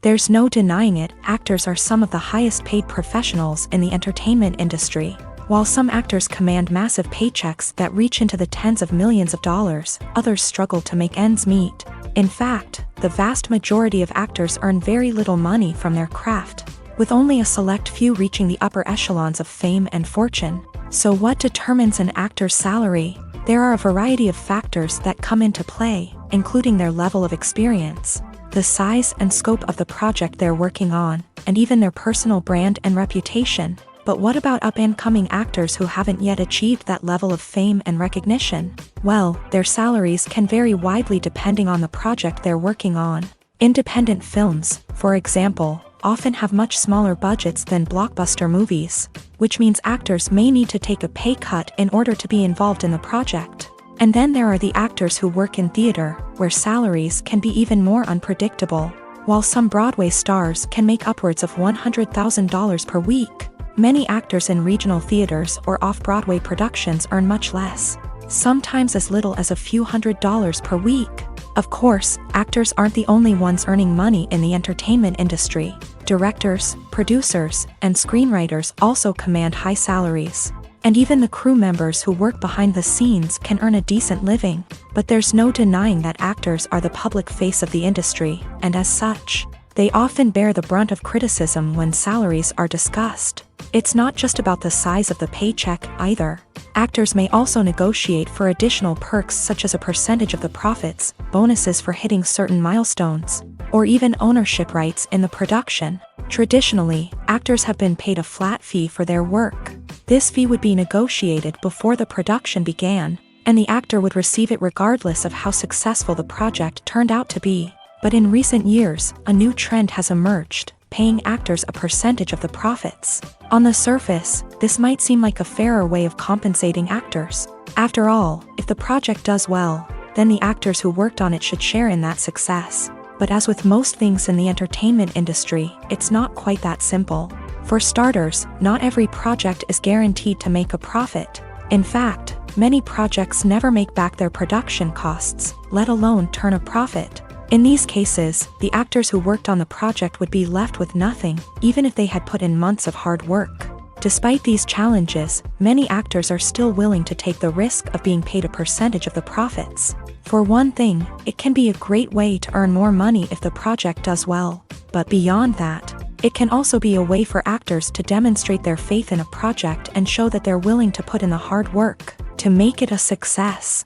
There's no denying it, actors are some of the highest paid professionals in the entertainment industry. While some actors command massive paychecks that reach into the tens of millions of dollars, others struggle to make ends meet. In fact, the vast majority of actors earn very little money from their craft, with only a select few reaching the upper echelons of fame and fortune. So what determines an actor's salary? There are a variety of factors that come into play, including their level of experience, the size and scope of the project they're working on, and even their personal brand and reputation. But what about up-and-coming actors who haven't yet achieved that level of fame and recognition? Well, their salaries can vary widely depending on the project they're working on. Independent films, for example, often have much smaller budgets than blockbuster movies, which means actors may need to take a pay cut in order to be involved in the project. And then there are the actors who work in theater, where salaries can be even more unpredictable. While some Broadway stars can make upwards of $100,000 per week, many actors in regional theaters or off-Broadway productions earn much less, sometimes as little as a few $100s per week. Of course, actors aren't the only ones earning money in the entertainment industry. Directors, producers, and screenwriters also command high salaries. And even the crew members who work behind the scenes can earn a decent living. But there's no denying that actors are the public face of the industry, and as such, they often bear the brunt of criticism when salaries are discussed. It's not just about the size of the paycheck either. Actors may also negotiate for additional perks such as a percentage of the profits, bonuses for hitting certain milestones, or even ownership rights in the production. Traditionally, actors have been paid a flat fee for their work. This fee would be negotiated before the production began, and the actor would receive it regardless of how successful the project turned out to be. But in recent years, a new trend has emerged, paying actors a percentage of the profits. On the surface, this might seem like a fairer way of compensating actors. After all, if the project does well, then the actors who worked on it should share in that success. But as with most things in the entertainment industry, it's not quite that simple. For starters, not every project is guaranteed to make a profit. In fact, many projects never make back their production costs, let alone turn a profit. In these cases, the actors who worked on the project would be left with nothing, even if they had put in months of hard work. Despite these challenges, many actors are still willing to take the risk of being paid a percentage of the profits. For one thing, it can be a great way to earn more money if the project does well. But beyond that, it can also be a way for actors to demonstrate their faith in a project and show that they're willing to put in the hard work to make it a success.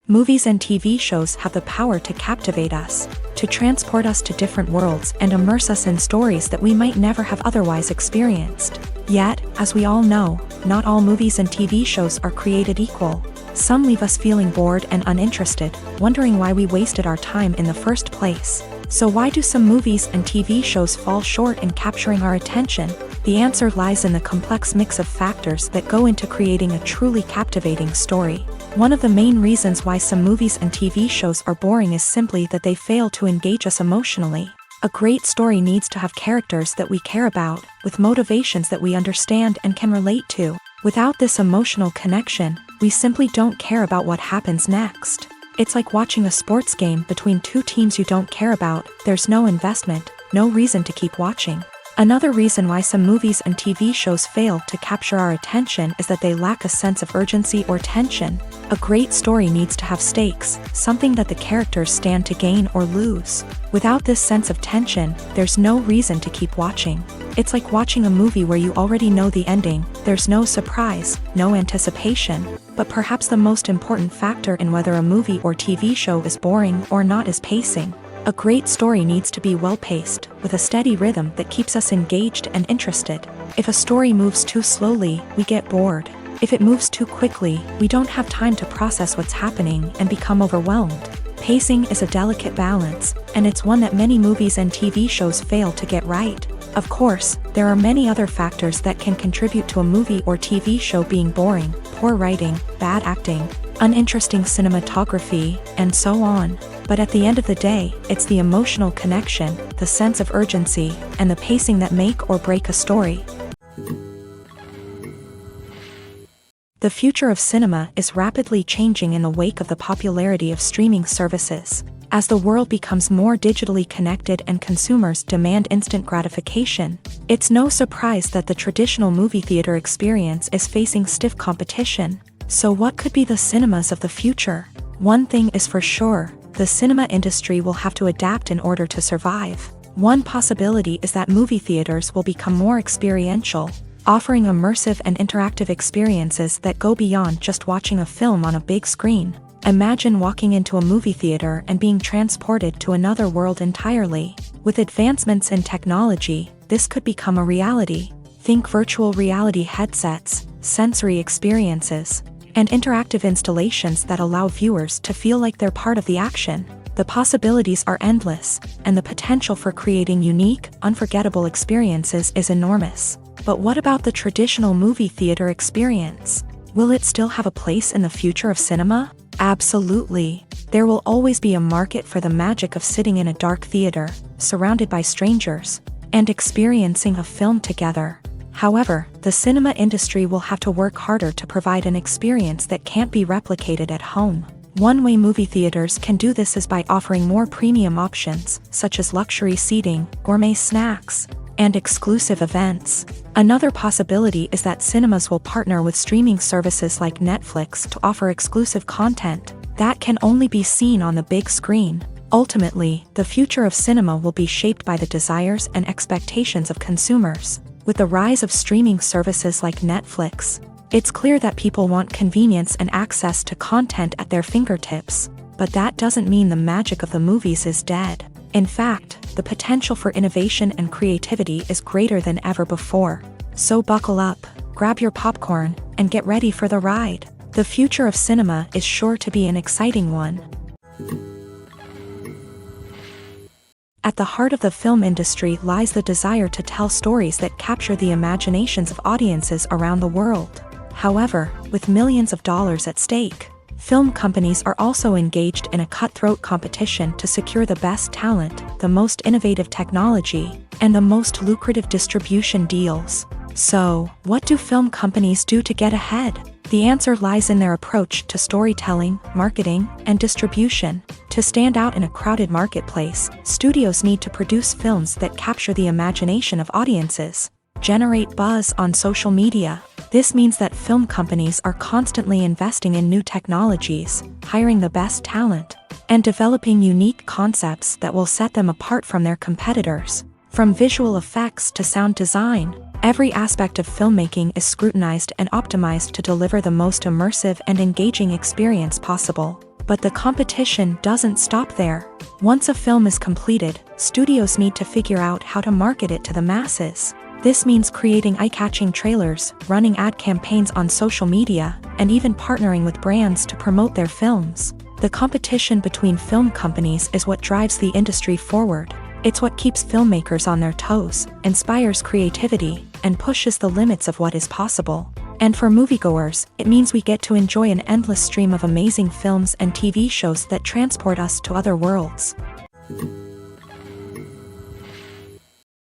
Movies and TV shows have the power to captivate us, to transport us to different worlds and immerse us in stories that we might never have otherwise experienced. Yet, as we all know, not all movies and TV shows are created equal. Some leave us feeling bored and uninterested, wondering why we wasted our time in the first place. So why do some movies and TV shows fall short in capturing our attention? The answer lies in the complex mix of factors that go into creating a truly captivating story. One of the main reasons why some movies and TV shows are boring is simply that they fail to engage us emotionally. A great story needs to have characters that we care about, with motivations that we understand and can relate to. Without this emotional connection, we simply don't care about what happens next. It's like watching a sports game between two teams you don't care about. There's no investment, no reason to keep watching. Another reason why some movies and TV shows fail to capture our attention is that they lack a sense of urgency or tension. A great story needs to have stakes, something that the characters stand to gain or lose. Without this sense of tension, there's no reason to keep watching. It's like watching a movie where you already know the ending. There's no surprise, no anticipation. But perhaps the most important factor in whether a movie or TV show is boring or not is pacing. A great story needs to be well-paced, with a steady rhythm that keeps us engaged and interested. If a story moves too slowly, we get bored. If it moves too quickly, we don't have time to process what's happening and become overwhelmed. Pacing is a delicate balance, and it's one that many movies and TV shows fail to get right. Of course, there are many other factors that can contribute to a movie or TV show being boring: poor writing, bad acting, uninteresting cinematography, and so on. But at the end of the day, it's the emotional connection, the sense of urgency, and the pacing that make or break a story. The future of cinema is rapidly changing in the wake of the popularity of streaming services. As the world becomes more digitally connected and consumers demand instant gratification, it's no surprise that the traditional movie theater experience is facing stiff competition. So what could be the cinemas of the future? One thing is for sure, the cinema industry will have to adapt in order to survive. One possibility is that movie theaters will become more experiential, offering immersive and interactive experiences that go beyond just watching a film on a big screen. Imagine walking into a movie theater and being transported to another world entirely. With advancements in technology, this could become a reality. Think virtual reality headsets, sensory experiences, and interactive installations that allow viewers to feel like they're part of the action. The possibilities are endless, and the potential for creating unique, unforgettable experiences is enormous. But what about the traditional movie theater experience? Will it still have a place in the future of cinema? Absolutely. There will always be a market for the magic of sitting in a dark theater, surrounded by strangers, and experiencing a film together. However, the cinema industry will have to work harder to provide an experience that can't be replicated at home. One way movie theaters can do this is by offering more premium options, such as luxury seating, gourmet snacks, and exclusive events. Another possibility is that cinemas will partner with streaming services like Netflix to offer exclusive content that can only be seen on the big screen. Ultimately, the future of cinema will be shaped by the desires and expectations of consumers. With the rise of streaming services like Netflix, it's clear that people want convenience and access to content at their fingertips. But that doesn't mean the magic of the movies is dead. In fact, the potential for innovation and creativity is greater than ever before. So buckle up, grab your popcorn, and get ready for the ride. The future of cinema is sure to be an exciting one. At the heart of the film industry lies the desire to tell stories that capture the imaginations of audiences around the world. However, with millions of dollars at stake, film companies are also engaged in a cutthroat competition to secure the best talent, the most innovative technology, and the most lucrative distribution deals. So, what do film companies do to get ahead? The answer lies in their approach to storytelling, marketing, and distribution. To stand out in a crowded marketplace, studios need to produce films that capture the imagination of audiences, generate buzz on social media. This means that film companies are constantly investing in new technologies, hiring the best talent, and developing unique concepts that will set them apart from their competitors. From visual effects to sound design, every aspect of filmmaking is scrutinized and optimized to deliver the most immersive and engaging experience possible. But the competition doesn't stop there. Once a film is completed, studios need to figure out how to market it to the masses. This means creating eye-catching trailers, running ad campaigns on social media, and even partnering with brands to promote their films. The competition between film companies is what drives the industry forward. It's what keeps filmmakers on their toes, inspires creativity, and pushes the limits of what is possible. And for moviegoers, it means we get to enjoy an endless stream of amazing films and TV shows that transport us to other worlds.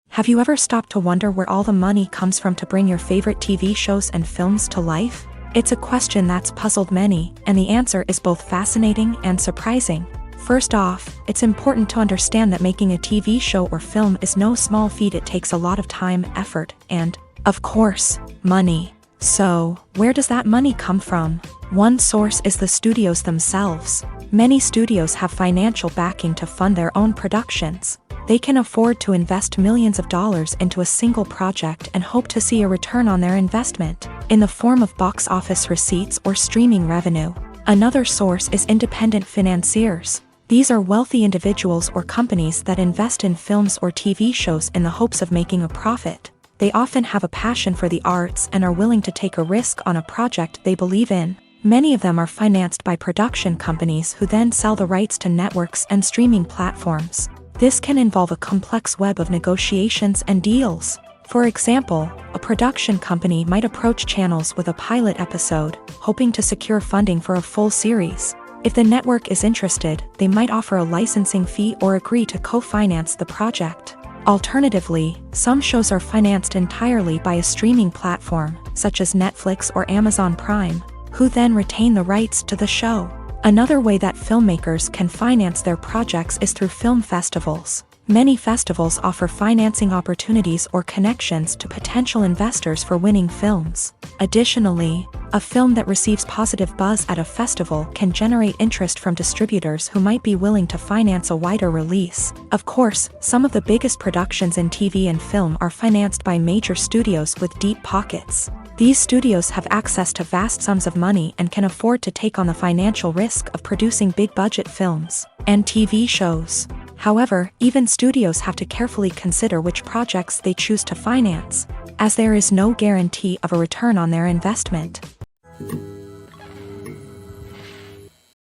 Have you ever stopped to wonder where all the money comes from to bring your favorite TV shows and films to life? It's a question that's puzzled many, and the answer is both fascinating and surprising. First off, it's important to understand that making a TV show or film is no small feat. It takes a lot of time, effort, and, of course, money. So, where does that money come from? One source is the studios themselves. Many studios have financial backing to fund their own productions. They can afford to invest millions of dollars into a single project and hope to see a return on their investment, in the form of box office receipts or streaming revenue. Another source is independent financiers. These are wealthy individuals or companies that invest in films or TV shows in the hopes of making a profit. They often have a passion for the arts and are willing to take a risk on a project they believe in. Many of them are financed by production companies who then sell the rights to networks and streaming platforms. This can involve a complex web of negotiations and deals. For example, a production company might approach channels with a pilot episode, hoping to secure funding for a full series. If the network is interested, they might offer a licensing fee or agree to co-finance the project. Alternatively, some shows are financed entirely by a streaming platform, such as Netflix or Amazon Prime, who then retain the rights to the show. Another way that filmmakers can finance their projects is through film festivals. Many festivals offer financing opportunities or connections to potential investors for winning films. Additionally, a film that receives positive buzz at a festival can generate interest from distributors who might be willing to finance a wider release. Of course, some of the biggest productions in TV and film are financed by major studios with deep pockets. These studios have access to vast sums of money and can afford to take on the financial risk of producing big-budget films and TV shows. However, even studios have to carefully consider which projects they choose to finance, as there is no guarantee of a return on their investment.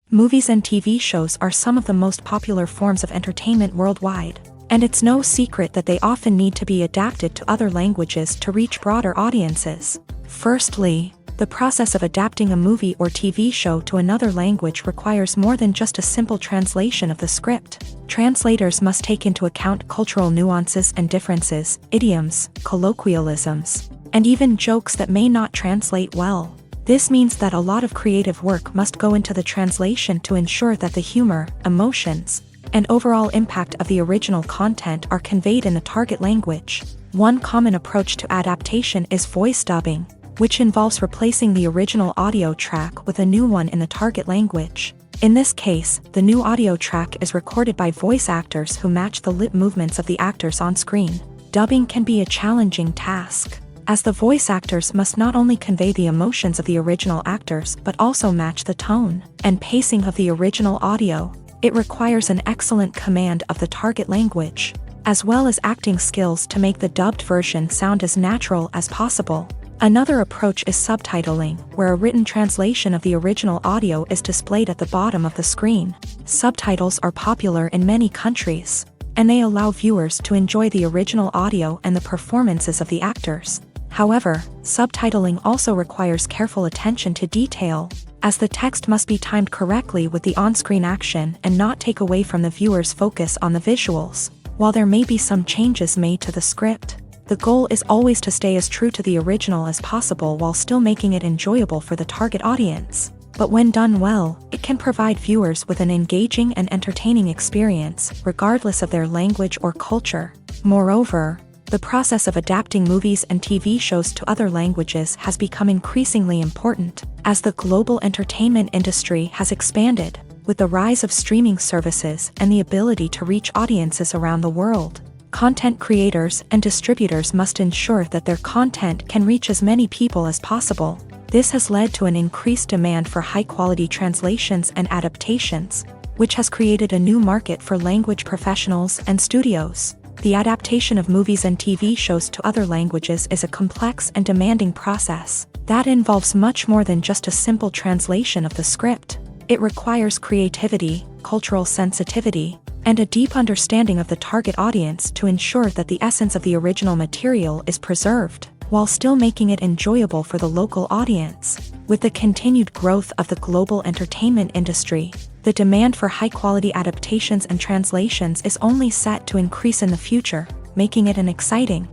Movies and TV shows are some of the most popular forms of entertainment worldwide, and it's no secret that they often need to be adapted to other languages to reach broader audiences. Firstly, the process of adapting a movie or TV show to another language requires more than just a simple translation of the script. Translators must take into account cultural nuances and differences, idioms, colloquialisms, and even jokes that may not translate well. This means that a lot of creative work must go into the translation to ensure that the humor, emotions, and overall impact of the original content are conveyed in the target language. One common approach to adaptation is voice dubbing, which involves replacing the original audio track with a new one in the target language. In this case, the new audio track is recorded by voice actors who match the lip movements of the actors on screen. Dubbing can be a challenging task, as the voice actors must not only convey the emotions of the original actors but also match the tone and pacing of the original audio. It requires an excellent command of the target language, as well as acting skills to make the dubbed version sound as natural as possible. Another approach is subtitling, where a written translation of the original audio is displayed at the bottom of the screen. Subtitles are popular in many countries, and they allow viewers to enjoy the original audio and the performances of the actors. However, subtitling also requires careful attention to detail, as the text must be timed correctly with the on-screen action and not take away from the viewer's focus on the visuals. While there may be some changes made to the script, the goal is always to stay as true to the original as possible while still making it enjoyable for the target audience. But when done well, it can provide viewers with an engaging and entertaining experience, regardless of their language or culture. Moreover, the process of adapting movies and TV shows to other languages has become increasingly important, as the global entertainment industry has expanded, with the rise of streaming services and the ability to reach audiences around the world. Content creators and distributors must ensure that their content can reach as many people as possible. This has led to an increased demand for high-quality translations and adaptations, which has created a new market for language professionals and studios. The adaptation of movies and TV shows to other languages is a complex and demanding process that involves much more than just a simple translation of the script. It requires creativity, cultural sensitivity, and a deep understanding of the target audience to ensure that the essence of the original material is preserved, while still making it enjoyable for the local audience. With the continued growth of the global entertainment industry, the demand for high-quality adaptations and translations is only set to increase in the future, making it an exciting.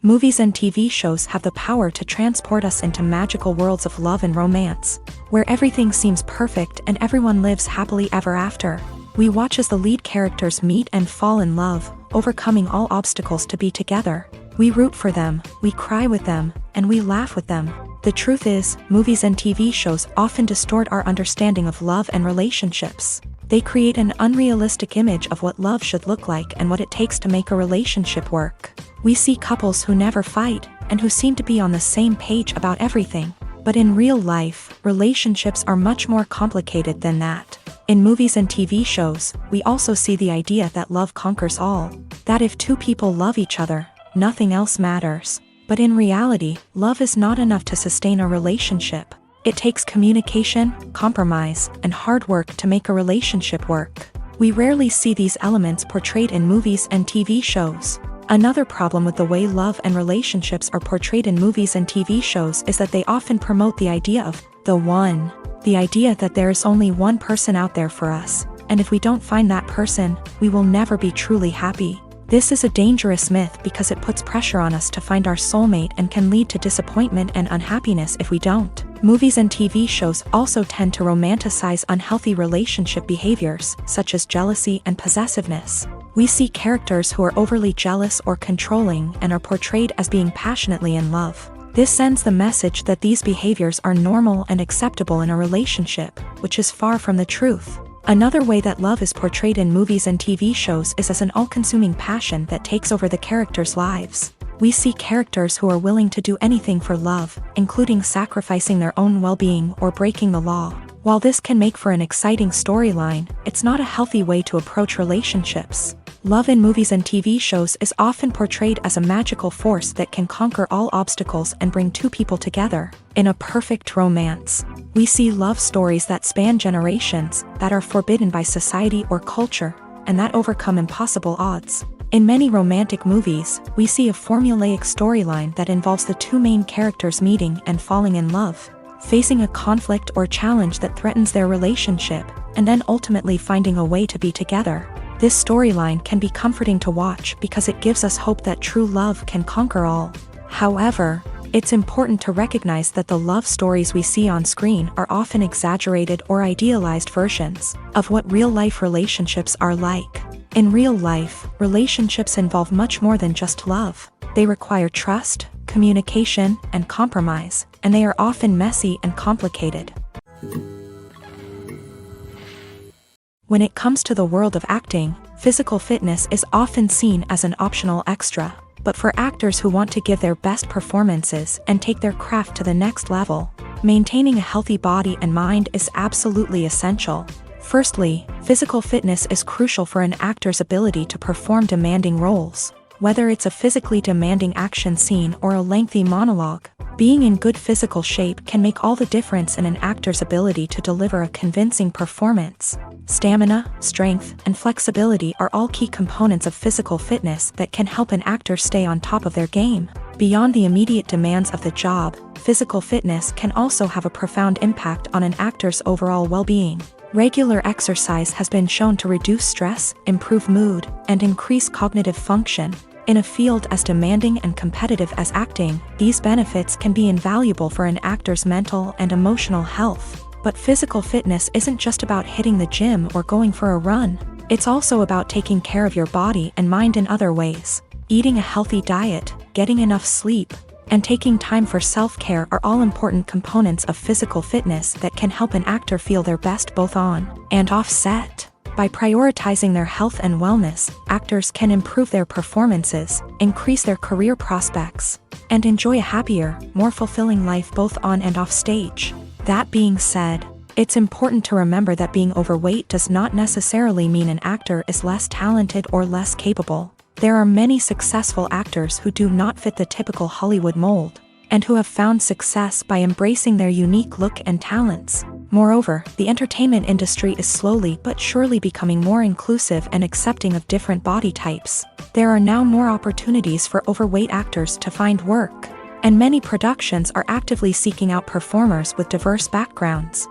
Movies and TV shows have the power to transport us into magical worlds of love and romance, where everything seems perfect and everyone lives happily ever after. We watch as the lead characters meet and fall in love, overcoming all obstacles to be together. We root for them, we cry with them, and we laugh with them. The truth is, movies and TV shows often distort our understanding of love and relationships. They create an unrealistic image of what love should look like and what it takes to make a relationship work. We see couples who never fight, and who seem to be on the same page about everything. But in real life, relationships are much more complicated than that. In movies and TV shows, we also see the idea that love conquers all. That if two people love each other, nothing else matters. But in reality, love is not enough to sustain a relationship. It takes communication, compromise, and hard work to make a relationship work. We rarely see these elements portrayed in movies and TV shows. Another problem with the way love and relationships are portrayed in movies and TV shows is that they often promote the idea of the one. The idea that there is only one person out there for us, and if we don't find that person, we will never be truly happy. This is a dangerous myth because it puts pressure on us to find our soulmate and can lead to disappointment and unhappiness if we don't. Movies and TV shows also tend to romanticize unhealthy relationship behaviors, such as jealousy and possessiveness. We see characters who are overly jealous or controlling and are portrayed as being passionately in love. This sends the message that these behaviors are normal and acceptable in a relationship, which is far from the truth. Another way that love is portrayed in movies and TV shows is as an all-consuming passion that takes over the characters' lives. We see characters who are willing to do anything for love, including sacrificing their own well-being or breaking the law. While this can make for an exciting storyline, it's not a healthy way to approach relationships. Love in movies and TV shows is often portrayed as a magical force that can conquer all obstacles and bring two people together. In a perfect romance, we see love stories that span generations, that are forbidden by society or culture, and that overcome impossible odds. In many romantic movies, we see a formulaic storyline that involves the two main characters meeting and falling in love, facing a conflict or challenge that threatens their relationship, and then ultimately finding a way to be together. This storyline can be comforting to watch because it gives us hope that true love can conquer all. However, it's important to recognize that the love stories we see on screen are often exaggerated or idealized versions of what real-life relationships are like. In real life, relationships involve much more than just love. They require trust, communication, and compromise, and they are often messy and complicated. When it comes to the world of acting, physical fitness is often seen as an optional extra. But for actors who want to give their best performances and take their craft to the next level, maintaining a healthy body and mind is absolutely essential. Firstly, physical fitness is crucial for an actor's ability to perform demanding roles. Whether it's a physically demanding action scene or a lengthy monologue, being in good physical shape can make all the difference in an actor's ability to deliver a convincing performance. Stamina, strength, and flexibility are all key components of physical fitness that can help an actor stay on top of their game. Beyond the immediate demands of the job, physical fitness can also have a profound impact on an actor's overall well-being. Regular exercise has been shown to reduce stress, improve mood, and increase cognitive function. In a field as demanding and competitive as acting, these benefits can be invaluable for an actor's mental and emotional health. But physical fitness isn't just about hitting the gym or going for a run. It's also about taking care of your body and mind in other ways. Eating a healthy diet, getting enough sleep, and taking time for self-care are all important components of physical fitness that can help an actor feel their best both on and off set. By prioritizing their health and wellness, actors can improve their performances, increase their career prospects, and enjoy a happier, more fulfilling life both on and off stage. That being said, it's important to remember that being overweight does not necessarily mean an actor is less talented or less capable. There are many successful actors who do not fit the typical Hollywood mold, and who have found success by embracing their unique look and talents. Moreover, the entertainment industry is slowly but surely becoming more inclusive and accepting of different body types. There are now more opportunities for overweight actors to find work, and many productions are actively seeking out performers with diverse backgrounds.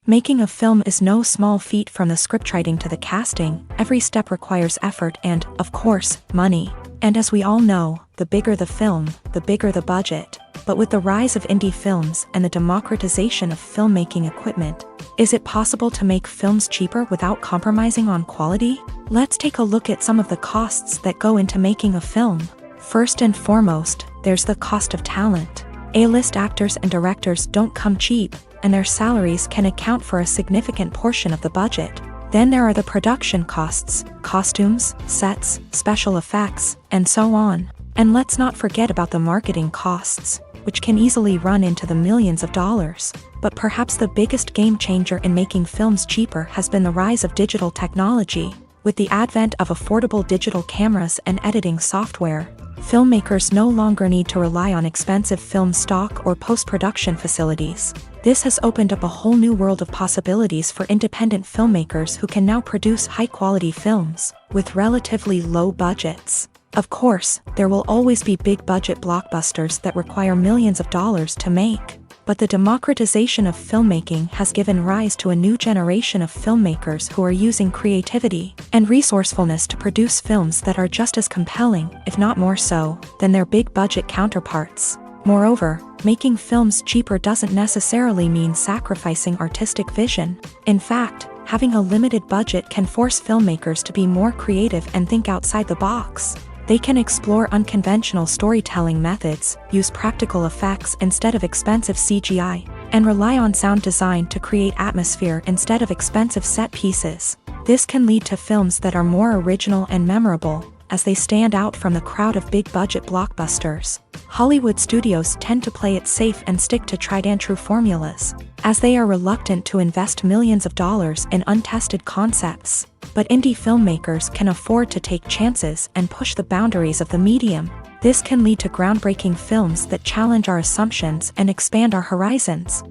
Making a film is no small feat. From the scriptwriting to the casting, every step requires effort and, of course, money. And as we all know, the bigger the film, the bigger the budget. But with the rise of indie films and the democratization of filmmaking equipment, is it possible to make films cheaper without compromising on quality? Let's take a look at some of the costs that go into making a film. First and foremost, there's the cost of talent. A-list actors and directors don't come cheap, and their salaries can account for a significant portion of the budget. Then there are the production costs, costumes, sets, special effects, and so on. And let's not forget about the marketing costs, which can easily run into the millions of dollars. But perhaps the biggest game changer in making films cheaper has been the rise of digital technology. With the advent of affordable digital cameras and editing software, filmmakers no longer need to rely on expensive film stock or post-production facilities. This has opened up a whole new world of possibilities for independent filmmakers who can now produce high-quality films with relatively low budgets. Of course, there will always be big-budget blockbusters that require millions of dollars to make. But the democratization of filmmaking has given rise to a new generation of filmmakers who are using creativity and resourcefulness to produce films that are just as compelling, if not more so, than their big-budget counterparts. Moreover, making films cheaper doesn't necessarily mean sacrificing artistic vision. In fact, having a limited budget can force filmmakers to be more creative and think outside the box. They can explore unconventional storytelling methods, use practical effects instead of expensive CGI, and rely on sound design to create atmosphere instead of expensive set pieces. This can lead to films that are more original and memorable, as they stand out from the crowd of big-budget blockbusters. Hollywood studios tend to play it safe and stick to tried-and-true formulas, as they are reluctant to invest millions of dollars in untested concepts. But indie filmmakers can afford to take chances and push the boundaries of the medium. This can lead to groundbreaking films that challenge our assumptions and expand our horizons.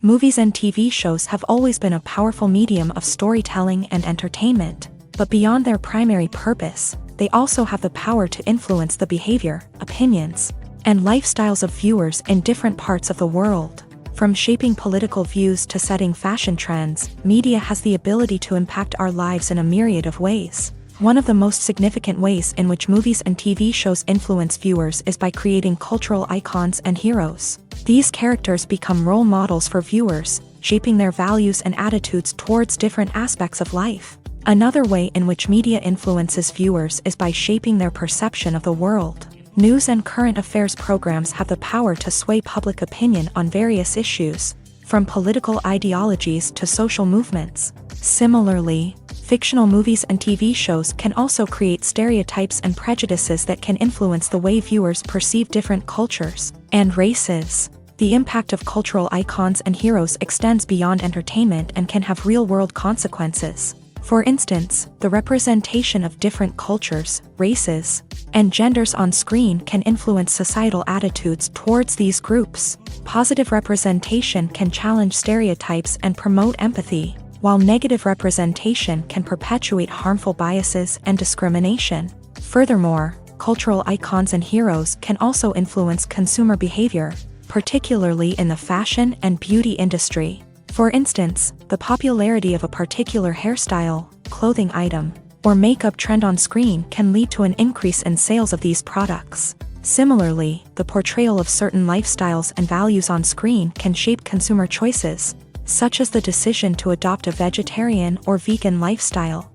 Movies and TV shows have always been a powerful medium of storytelling and entertainment, but beyond their primary purpose, they also have the power to influence the behavior, opinions, and lifestyles of viewers in different parts of the world. From shaping political views to setting fashion trends, media has the ability to impact our lives in a myriad of ways. One of the most significant ways in which movies and TV shows influence viewers is by creating cultural icons and heroes. These characters become role models for viewers, shaping their values and attitudes towards different aspects of life. Another way in which media influences viewers is by shaping their perception of the world. News and current affairs programs have the power to sway public opinion on various issues, from political ideologies to social movements. Similarly, fictional movies and TV shows can also create stereotypes and prejudices that can influence the way viewers perceive different cultures and races. The impact of cultural icons and heroes extends beyond entertainment and can have real-world consequences. For instance, the representation of different cultures, races, and genders on screen can influence societal attitudes towards these groups. Positive representation can challenge stereotypes and promote empathy, while negative representation can perpetuate harmful biases and discrimination. Furthermore, cultural icons and heroes can also influence consumer behavior, particularly in the fashion and beauty industry. For instance, the popularity of a particular hairstyle, clothing item, or makeup trend on screen can lead to an increase in sales of these products. Similarly, the portrayal of certain lifestyles and values on screen can shape consumer choices, such as the decision to adopt a vegetarian or vegan lifestyle.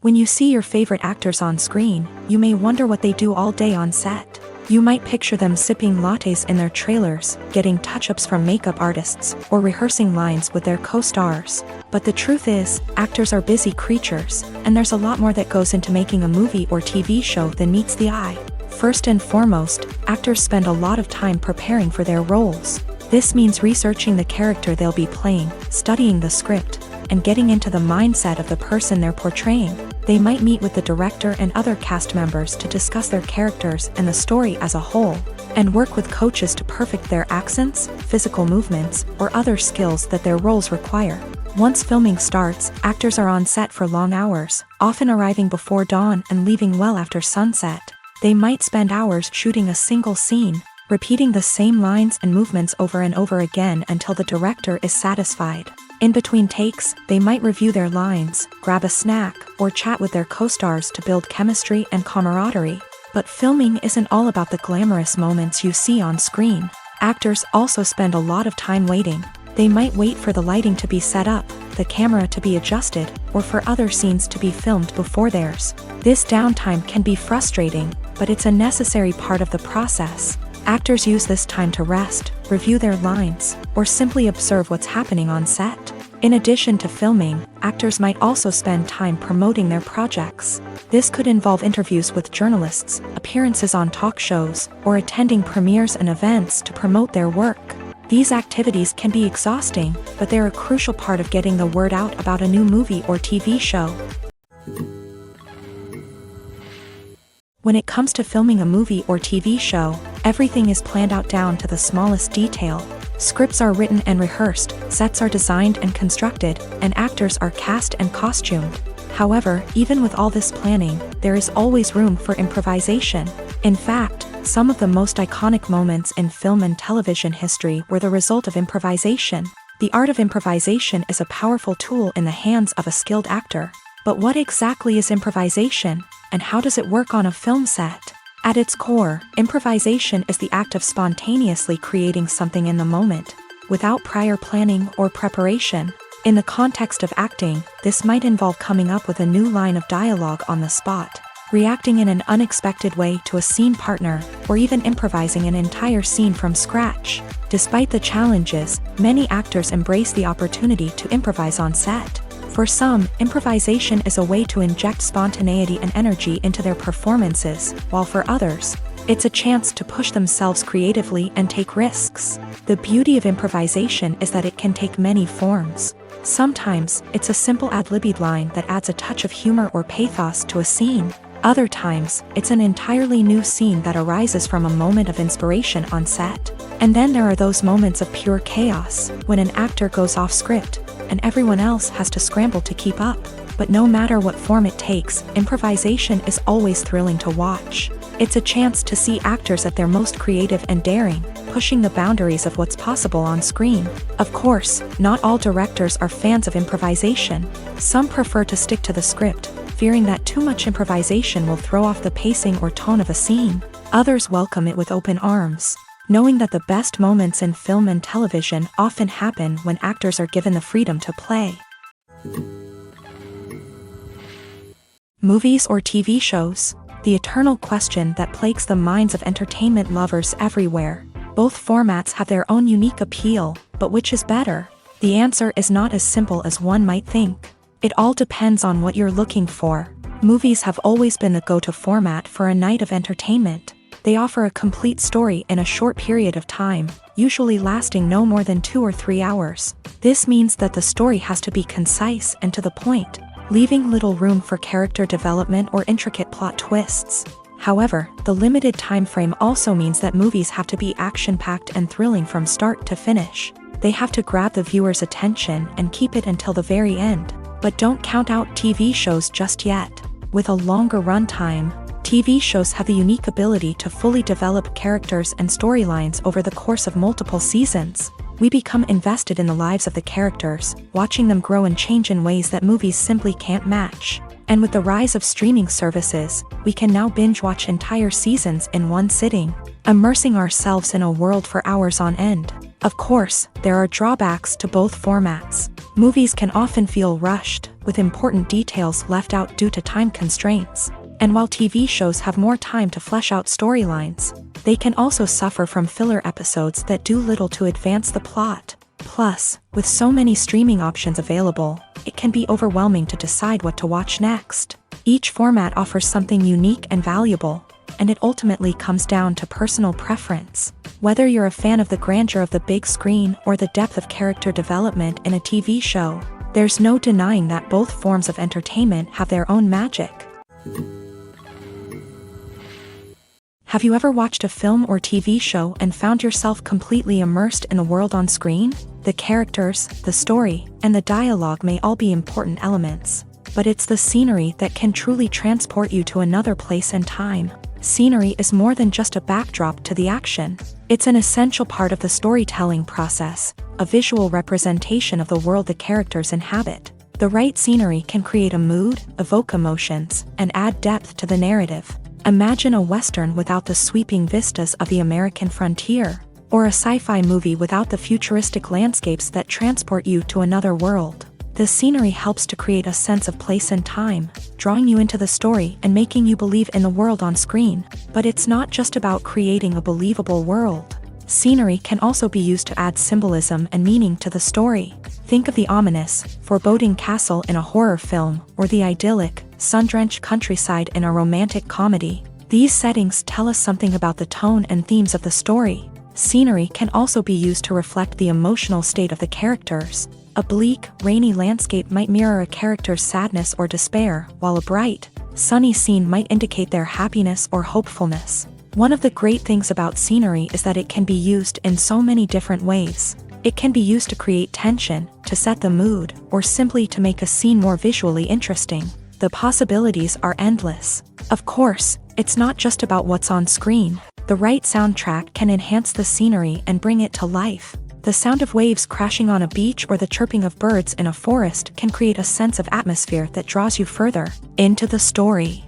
When you see your favorite actors on screen, you may wonder what they do all day on set. You might picture them sipping lattes in their trailers, getting touch-ups from makeup artists, or rehearsing lines with their co-stars. But the truth is, actors are busy creatures, and there's a lot more that goes into making a movie or TV show than meets the eye. First and foremost, actors spend a lot of time preparing for their roles. This means researching the character they'll be playing, studying the script, and getting into the mindset of the person they're portraying. They might meet with the director and other cast members to discuss their characters and the story as a whole, and work with coaches to perfect their accents, physical movements, or other skills that their roles require. Once filming starts, actors are on set for long hours, often arriving before dawn and leaving well after sunset. They might spend hours shooting a single scene, repeating the same lines and movements over and over again until the director is satisfied. In between takes, they might review their lines, grab a snack, or chat with their co-stars to build chemistry and camaraderie. But filming isn't all about the glamorous moments you see on screen. Actors also spend a lot of time waiting. They might wait for the lighting to be set up, the camera to be adjusted, or for other scenes to be filmed before theirs. This downtime can be frustrating, but it's a necessary part of the process. Actors use this time to rest, review their lines, or simply observe what's happening on set. In addition to filming, actors might also spend time promoting their projects. This could involve interviews with journalists, appearances on talk shows, or attending premieres and events to promote their work. These activities can be exhausting, but they're a crucial part of getting the word out about a new movie or TV show. When it comes to filming a movie or TV show, everything is planned out down to the smallest detail. Scripts are written and rehearsed, sets are designed and constructed, and actors are cast and costumed. However, even with all this planning, there is always room for improvisation. In fact, some of the most iconic moments in film and television history were the result of improvisation. The art of improvisation is a powerful tool in the hands of a skilled actor. But what exactly is improvisation, and how does it work on a film set? At its core, improvisation is the act of spontaneously creating something in the moment, without prior planning or preparation. In the context of acting, this might involve coming up with a new line of dialogue on the spot, reacting in an unexpected way to a scene partner, or even improvising an entire scene from scratch. Despite the challenges, many actors embrace the opportunity to improvise on set. For some, improvisation is a way to inject spontaneity and energy into their performances, while for others, it's a chance to push themselves creatively and take risks. The beauty of improvisation is that it can take many forms. Sometimes, it's a simple ad-libbed line that adds a touch of humor or pathos to a scene. Other times, it's an entirely new scene that arises from a moment of inspiration on set. And then there are those moments of pure chaos, when an actor goes off script, and everyone else has to scramble to keep up. But no matter what form it takes, improvisation is always thrilling to watch. It's a chance to see actors at their most creative and daring, pushing the boundaries of what's possible on screen. Of course, not all directors are fans of improvisation. Some prefer to stick to the script, fearing that too much improvisation will throw off the pacing or tone of a scene. Others welcome it with open arms, knowing that the best moments in film and television often happen when actors are given the freedom to play. Movies or TV shows? The eternal question that plagues the minds of entertainment lovers everywhere. Both formats have their own unique appeal, but which is better? The answer is not as simple as one might think. It all depends on what you're looking for. Movies have always been the go-to format for a night of entertainment. They offer a complete story in a short period of time, usually lasting no more than 2 or 3 hours. This means that the story has to be concise and to the point, leaving little room for character development or intricate plot twists. However, the limited time frame also means that movies have to be action-packed and thrilling from start to finish. They have to grab the viewer's attention and keep it until the very end. But don't count out TV shows just yet. With a longer runtime, TV shows have the unique ability to fully develop characters and storylines over the course of multiple seasons. We become invested in the lives of the characters, watching them grow and change in ways that movies simply can't match. And with the rise of streaming services, we can now binge-watch entire seasons in one sitting, immersing ourselves in a world for hours on end. Of course, there are drawbacks to both formats. Movies can often feel rushed, with important details left out due to time constraints. And while TV shows have more time to flesh out storylines, they can also suffer from filler episodes that do little to advance the plot. Plus, with so many streaming options available, it can be overwhelming to decide what to watch next. Each format offers something unique and valuable, and it ultimately comes down to personal preference. Whether you're a fan of the grandeur of the big screen or the depth of character development in a TV show, there's no denying that both forms of entertainment have their own magic. Have you ever watched a film or TV show and found yourself completely immersed in the world on screen? The characters, the story, and the dialogue may all be important elements, but it's the scenery that can truly transport you to another place and time. Scenery is more than just a backdrop to the action. It's an essential part of the storytelling process, a visual representation of the world the characters inhabit. The right scenery can create a mood, evoke emotions, and add depth to the narrative. Imagine a Western without the sweeping vistas of the American frontier, or a sci-fi movie without the futuristic landscapes that transport you to another world. The scenery helps to create a sense of place and time, drawing you into the story and making you believe in the world on screen. But it's not just about creating a believable world. Scenery can also be used to add symbolism and meaning to the story. Think of the ominous, foreboding castle in a horror film, or the idyllic, sun-drenched countryside in a romantic comedy. These settings tell us something about the tone and themes of the story. Scenery can also be used to reflect the emotional state of the characters. A bleak, rainy landscape might mirror a character's sadness or despair, while a bright, sunny scene might indicate their happiness or hopefulness. One of the great things about scenery is that it can be used in so many different ways. It can be used to create tension, to set the mood, or simply to make a scene more visually interesting. The possibilities are endless. Of course, it's not just about what's on screen. The right soundtrack can enhance the scenery and bring it to life. The sound of waves crashing on a beach or the chirping of birds in a forest can create a sense of atmosphere that draws you further into the story.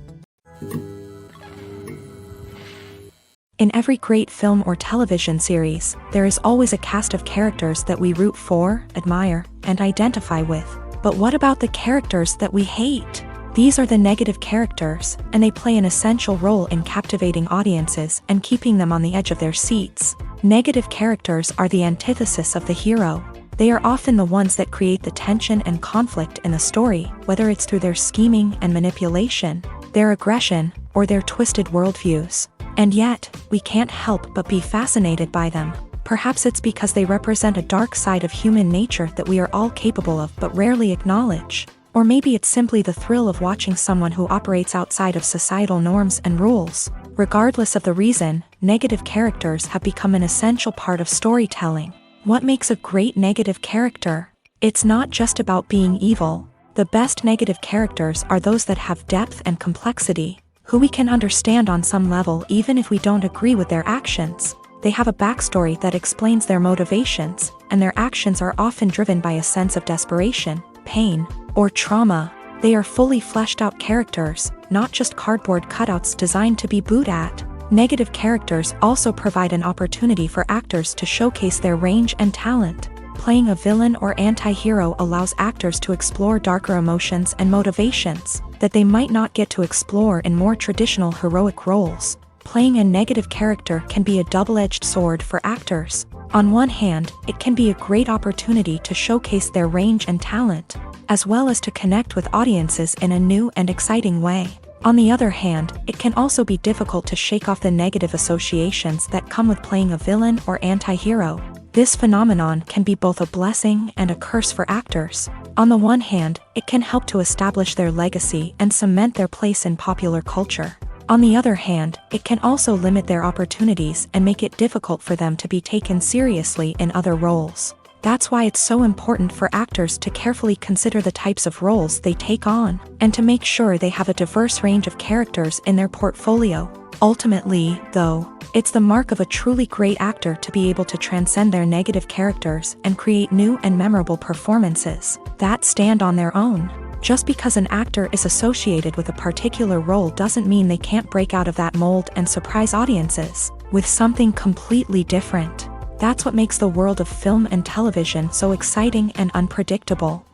In every great film or television series, there is always a cast of characters that we root for, admire, and identify with. But what about the characters that we hate? These are the negative characters, and they play an essential role in captivating audiences and keeping them on the edge of their seats. Negative characters are the antithesis of the hero. They are often the ones that create the tension and conflict in the story, whether it's through their scheming and manipulation, their aggression, or their twisted worldviews. And yet, we can't help but be fascinated by them. Perhaps it's because they represent a dark side of human nature that we are all capable of but rarely acknowledge. Or maybe it's simply the thrill of watching someone who operates outside of societal norms and rules. Regardless of the reason, negative characters have become an essential part of storytelling. What makes a great negative character? It's not just about being evil. The best negative characters are those that have depth and complexity, who we can understand on some level even if we don't agree with their actions. They have a backstory that explains their motivations, and their actions are often driven by a sense of desperation, pain, or trauma. They are fully fleshed out characters, not just cardboard cutouts designed to be booed at. Negative characters also provide an opportunity for actors to showcase their range and talent. Playing a villain or anti-hero allows actors to explore darker emotions and motivations that they might not get to explore in more traditional heroic roles. Playing a negative character can be a double-edged sword for actors. On one hand, it can be a great opportunity to showcase their range and talent, as well as to connect with audiences in a new and exciting way. On the other hand, it can also be difficult to shake off the negative associations that come with playing a villain or anti-hero. This phenomenon can be both a blessing and a curse for actors. On the one hand, it can help to establish their legacy and cement their place in popular culture. On the other hand, it can also limit their opportunities and make it difficult for them to be taken seriously in other roles. That's why it's so important for actors to carefully consider the types of roles they take on, and to make sure they have a diverse range of characters in their portfolio. Ultimately, though, it's the mark of a truly great actor to be able to transcend their negative characters and create new and memorable performances that stand on their own. Just because an actor is associated with a particular role doesn't mean they can't break out of that mold and surprise audiences with something completely different. That's what makes the world of film and television so exciting and unpredictable.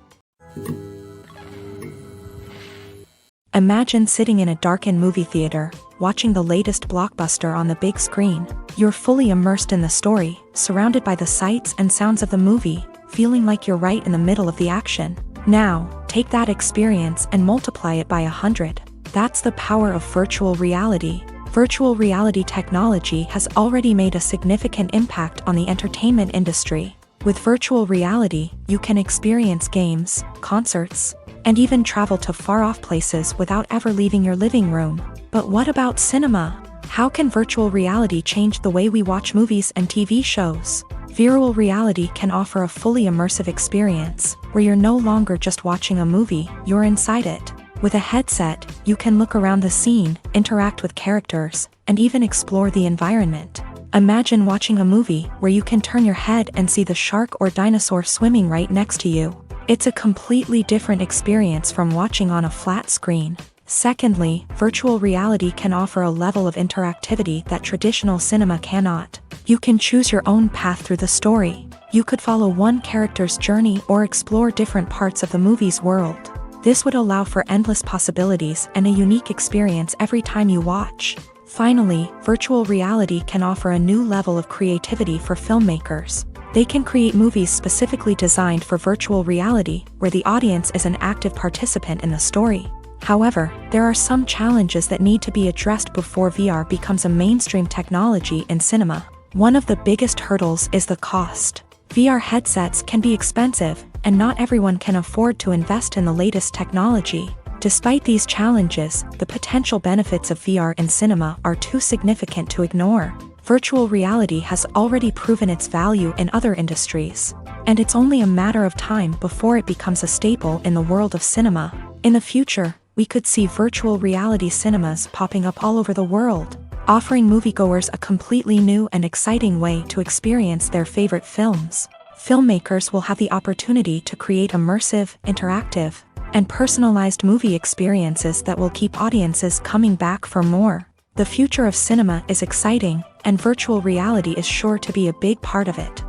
Imagine sitting in a darkened movie theater, watching the latest blockbuster on the big screen. You're fully immersed in the story, surrounded by the sights and sounds of the movie, feeling like you're right in the middle of the action. Now, take that experience and multiply it by 100. That's the power of virtual reality. Virtual reality technology has already made a significant impact on the entertainment industry. With virtual reality, you can experience games, concerts, and even travel to far-off places without ever leaving your living room. But what about cinema? How can virtual reality change the way we watch movies and TV shows? Virtual reality can offer a fully immersive experience, where you're no longer just watching a movie, you're inside it. With a headset, you can look around the scene, interact with characters, and even explore the environment. Imagine watching a movie where you can turn your head and see the shark or dinosaur swimming right next to you. It's a completely different experience from watching on a flat screen. Secondly, virtual reality can offer a level of interactivity that traditional cinema cannot. You can choose your own path through the story. You could follow one character's journey or explore different parts of the movie's world. This would allow for endless possibilities and a unique experience every time you watch. Finally, virtual reality can offer a new level of creativity for filmmakers. They can create movies specifically designed for virtual reality, where the audience is an active participant in the story. However, there are some challenges that need to be addressed before VR becomes a mainstream technology in cinema. One of the biggest hurdles is the cost. VR headsets can be expensive, and not everyone can afford to invest in the latest technology. Despite these challenges, the potential benefits of VR in cinema are too significant to ignore. Virtual reality has already proven its value in other industries, and it's only a matter of time before it becomes a staple in the world of cinema. In the future, we could see virtual reality cinemas popping up all over the world, offering moviegoers a completely new and exciting way to experience their favorite films. Filmmakers will have the opportunity to create immersive, interactive, and personalized movie experiences that will keep audiences coming back for more. The future of cinema is exciting, and virtual reality is sure to be a big part of it.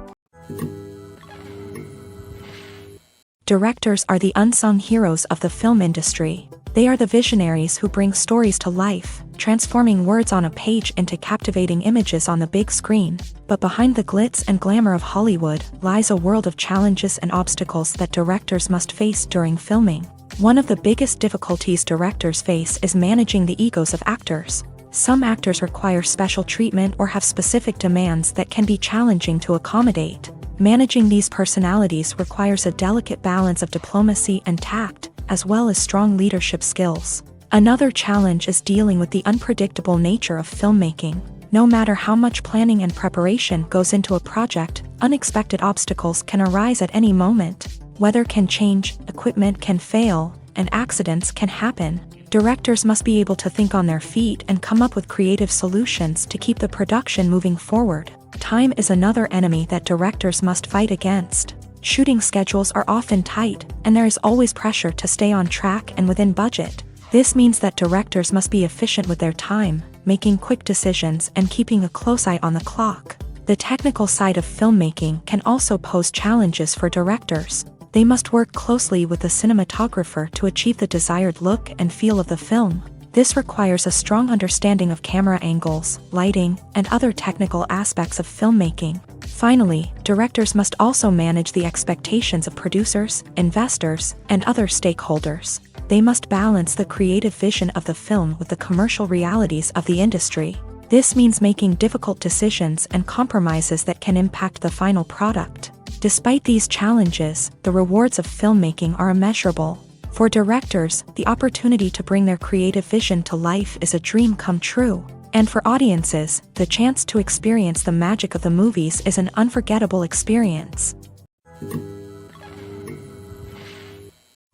Directors are the unsung heroes of the film industry. They are the visionaries who bring stories to life, transforming words on a page into captivating images on the big screen. But behind the glitz and glamour of Hollywood lies a world of challenges and obstacles that directors must face during filming. One of the biggest difficulties directors face is managing the egos of actors. Some actors require special treatment or have specific demands that can be challenging to accommodate. Managing these personalities requires a delicate balance of diplomacy and tact, as well as strong leadership skills. Another challenge is dealing with the unpredictable nature of filmmaking. No matter how much planning and preparation goes into a project, unexpected obstacles can arise at any moment. Weather can change, equipment can fail, and accidents can happen. Directors must be able to think on their feet and come up with creative solutions to keep the production moving forward. Time is another enemy that directors must fight against. Shooting schedules are often tight, and there is always pressure to stay on track and within budget. This means that directors must be efficient with their time, making quick decisions and keeping a close eye on the clock. The technical side of filmmaking can also pose challenges for directors. They must work closely with the cinematographer to achieve the desired look and feel of the film. This requires a strong understanding of camera angles, lighting, and other technical aspects of filmmaking. Finally, directors must also manage the expectations of producers, investors, and other stakeholders. They must balance the creative vision of the film with the commercial realities of the industry. This means making difficult decisions and compromises that can impact the final product. Despite these challenges, the rewards of filmmaking are immeasurable. For directors, the opportunity to bring their creative vision to life is a dream come true. And for audiences, the chance to experience the magic of the movies is an unforgettable experience.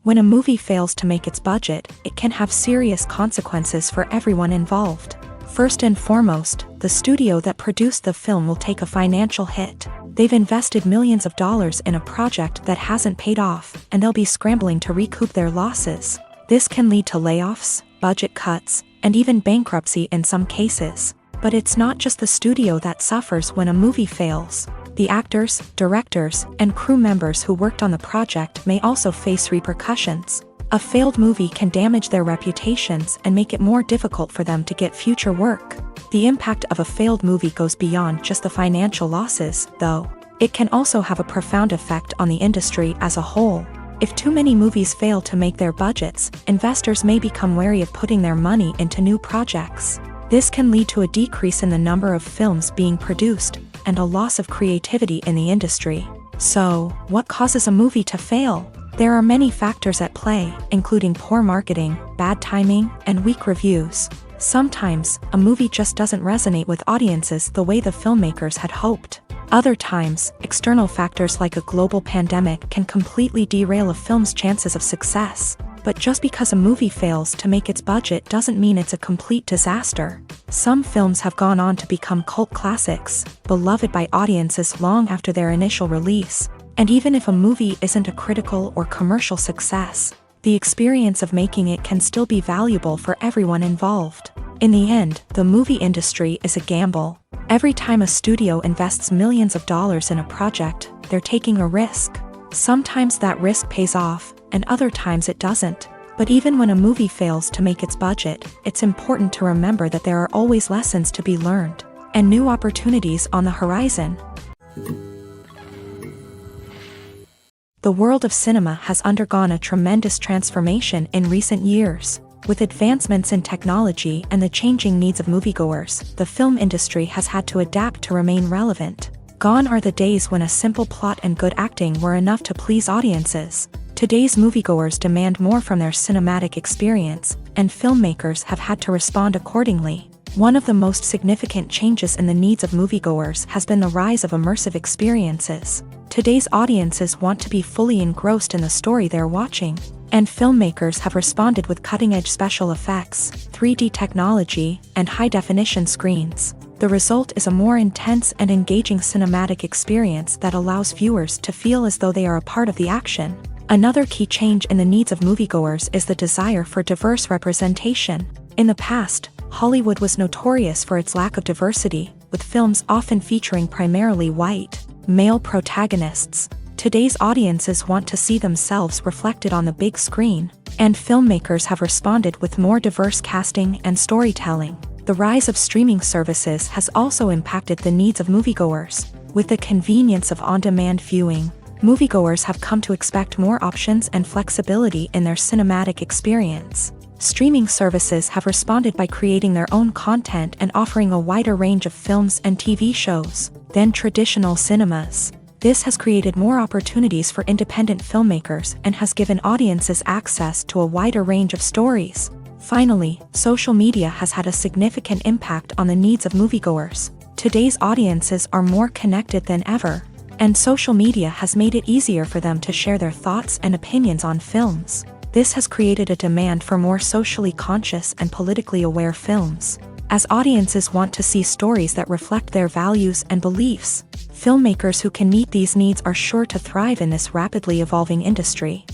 When a movie fails to make its budget, it can have serious consequences for everyone involved. First and foremost, the studio that produced the film will take a financial hit. They've invested millions of dollars in a project that hasn't paid off, and they'll be scrambling to recoup their losses. This can lead to layoffs, budget cuts, and even bankruptcy in some cases. But it's not just the studio that suffers when a movie fails. The actors, directors, and crew members who worked on the project may also face repercussions. A failed movie can damage their reputations and make it more difficult for them to get future work. The impact of a failed movie goes beyond just the financial losses, though. It can also have a profound effect on the industry as a whole. If too many movies fail to make their budgets, investors may become wary of putting their money into new projects. This can lead to a decrease in the number of films being produced, and a loss of creativity in the industry. So, what causes a movie to fail? There are many factors at play, including poor marketing, bad timing, and weak reviews. Sometimes, a movie just doesn't resonate with audiences the way the filmmakers had hoped. Other times, external factors like a global pandemic can completely derail a film's chances of success. But just because a movie fails to make its budget doesn't mean it's a complete disaster. Some films have gone on to become cult classics, beloved by audiences long after their initial release. And even if a movie isn't a critical or commercial success, the experience of making it can still be valuable for everyone involved. In the end, the movie industry is a gamble. Every time a studio invests millions of dollars in a project, they're taking a risk. Sometimes that risk pays off, and other times it doesn't. But even when a movie fails to make its budget, it's important to remember that there are always lessons to be learned, and new opportunities on the horizon. The world of cinema has undergone a tremendous transformation in recent years. With advancements in technology and the changing needs of moviegoers, the film industry has had to adapt to remain relevant. Gone are the days when a simple plot and good acting were enough to please audiences. Today's moviegoers demand more from their cinematic experience, and filmmakers have had to respond accordingly. One of the most significant changes in the needs of moviegoers has been the rise of immersive experiences. Today's audiences want to be fully engrossed in the story they're watching, and filmmakers have responded with cutting-edge special effects, 3D technology, and high-definition screens. The result is a more intense and engaging cinematic experience that allows viewers to feel as though they are a part of the action. Another key change in the needs of moviegoers is the desire for diverse representation. In the past, Hollywood was notorious for its lack of diversity, with films often featuring primarily white, male protagonists. Today's audiences want to see themselves reflected on the big screen, and filmmakers have responded with more diverse casting and storytelling. The rise of streaming services has also impacted the needs of moviegoers. With the convenience of on-demand viewing, moviegoers have come to expect more options and flexibility in their cinematic experience. Streaming services have responded by creating their own content and offering a wider range of films and TV shows than traditional cinemas. This has created more opportunities for independent filmmakers and has given audiences access to a wider range of stories. Finally, social media has had a significant impact on the needs of moviegoers. Today's audiences are more connected than ever, and social media has made it easier for them to share their thoughts and opinions on films. This has created a demand for more socially conscious and politically aware films. As audiences want to see stories that reflect their values and beliefs, filmmakers who can meet these needs are sure to thrive in this rapidly evolving industry.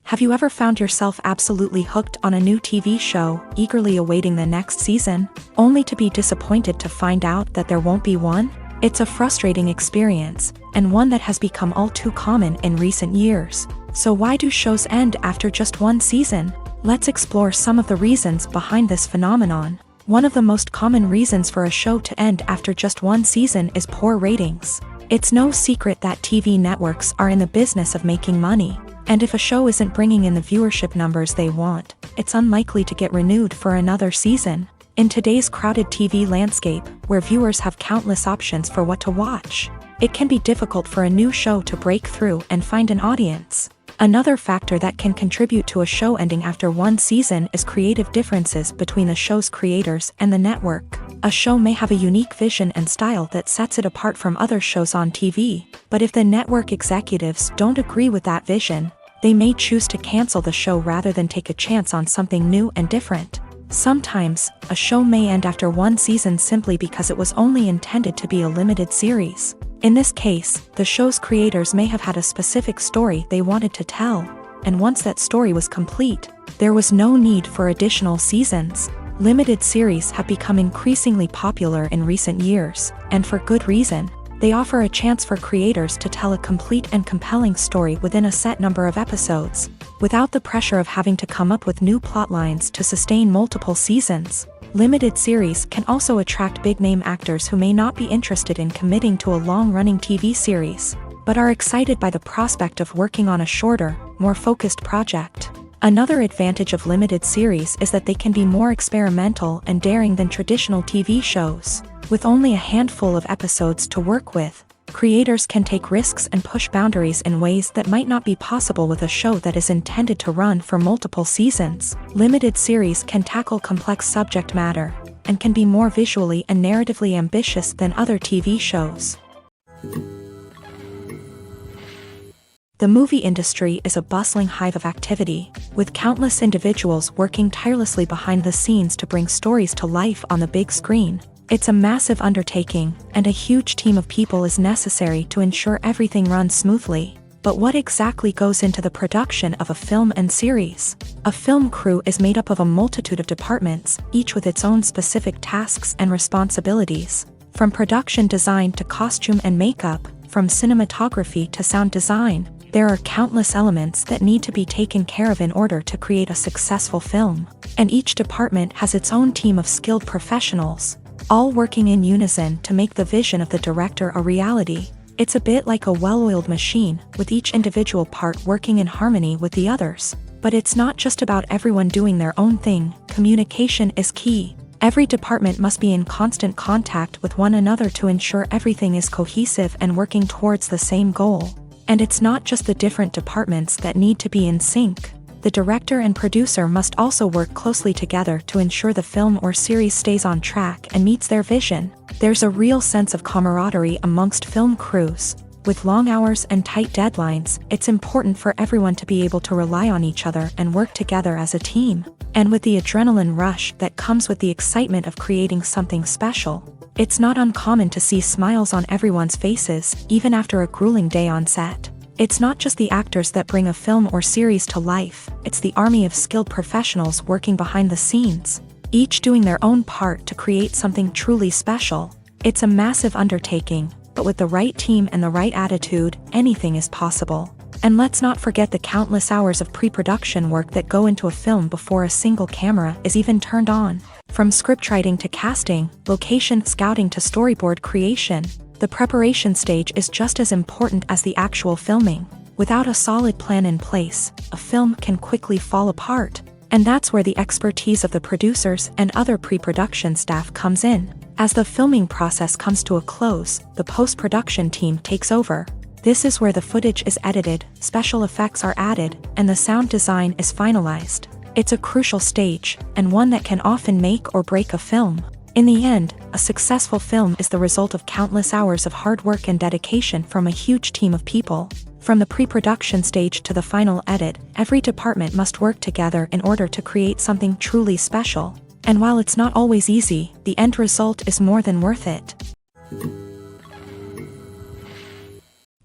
Have you ever found yourself absolutely hooked on a new TV show, eagerly awaiting the next season, only to be disappointed to find out that there won't be one? It's a frustrating experience, and one that has become all too common in recent years. So why do shows end after just one season? Let's explore some of the reasons behind this phenomenon. One of the most common reasons for a show to end after just one season is poor ratings. It's no secret that TV networks are in the business of making money, and if a show isn't bringing in the viewership numbers they want, it's unlikely to get renewed for another season. In today's crowded TV landscape, where viewers have countless options for what to watch, it can be difficult for a new show to break through and find an audience. Another factor that can contribute to a show ending after one season is creative differences between the show's creators and the network. A show may have a unique vision and style that sets it apart from other shows on TV, but if the network executives don't agree with that vision, they may choose to cancel the show rather than take a chance on something new and different. Sometimes, a show may end after one season simply because it was only intended to be a limited series. In this case, the show's creators may have had a specific story they wanted to tell, and once that story was complete, there was no need for additional seasons. Limited series have become increasingly popular in recent years, and for good reason. They offer a chance for creators to tell a complete and compelling story within a set number of episodes, without the pressure of having to come up with new plotlines to sustain multiple seasons. Limited series can also attract big-name actors who may not be interested in committing to a long-running TV series, but are excited by the prospect of working on a shorter, more focused project. Another advantage of limited series is that they can be more experimental and daring than traditional TV shows. With only a handful of episodes to work with, creators can take risks and push boundaries in ways that might not be possible with a show that is intended to run for multiple seasons. Limited series can tackle complex subject matter, and can be more visually and narratively ambitious than other TV shows. The movie industry is a bustling hive of activity, with countless individuals working tirelessly behind the scenes to bring stories to life on the big screen. It's a massive undertaking, and a huge team of people is necessary to ensure everything runs smoothly. But what exactly goes into the production of a film and series? A film crew is made up of a multitude of departments, each with its own specific tasks and responsibilities. From production design to costume and makeup, from cinematography to sound design, there are countless elements that need to be taken care of in order to create a successful film. And each department has its own team of skilled professionals, all working in unison to make the vision of the director a reality. It's a bit like a well-oiled machine, with each individual part working in harmony with the others. But it's not just about everyone doing their own thing. Communication is key. Every department must be in constant contact with one another to ensure everything is cohesive and working towards the same goal. And it's not just the different departments that need to be in sync. The director and producer must also work closely together to ensure the film or series stays on track and meets their vision. There's a real sense of camaraderie amongst film crews. With long hours and tight deadlines, it's important for everyone to be able to rely on each other and work together as a team. And with the adrenaline rush that comes with the excitement of creating something special, it's not uncommon to see smiles on everyone's faces, even after a grueling day on set. It's not just the actors that bring a film or series to life, it's the army of skilled professionals working behind the scenes, each doing their own part to create something truly special. It's a massive undertaking, but with the right team and the right attitude, anything is possible. And let's not forget the countless hours of pre-production work that go into a film before a single camera is even turned on. From scriptwriting to casting, location scouting to storyboard creation, the preparation stage is just as important as the actual filming. Without a solid plan in place, a film can quickly fall apart. And that's where the expertise of the producers and other pre-production staff comes in. As the filming process comes to a close, the post-production team takes over. This is where the footage is edited, special effects are added, and the sound design is finalized. It's a crucial stage, and one that can often make or break a film. In the end, a successful film is the result of countless hours of hard work and dedication from a huge team of people. From the pre-production stage to the final edit, every department must work together in order to create something truly special. And while it's not always easy, the end result is more than worth it.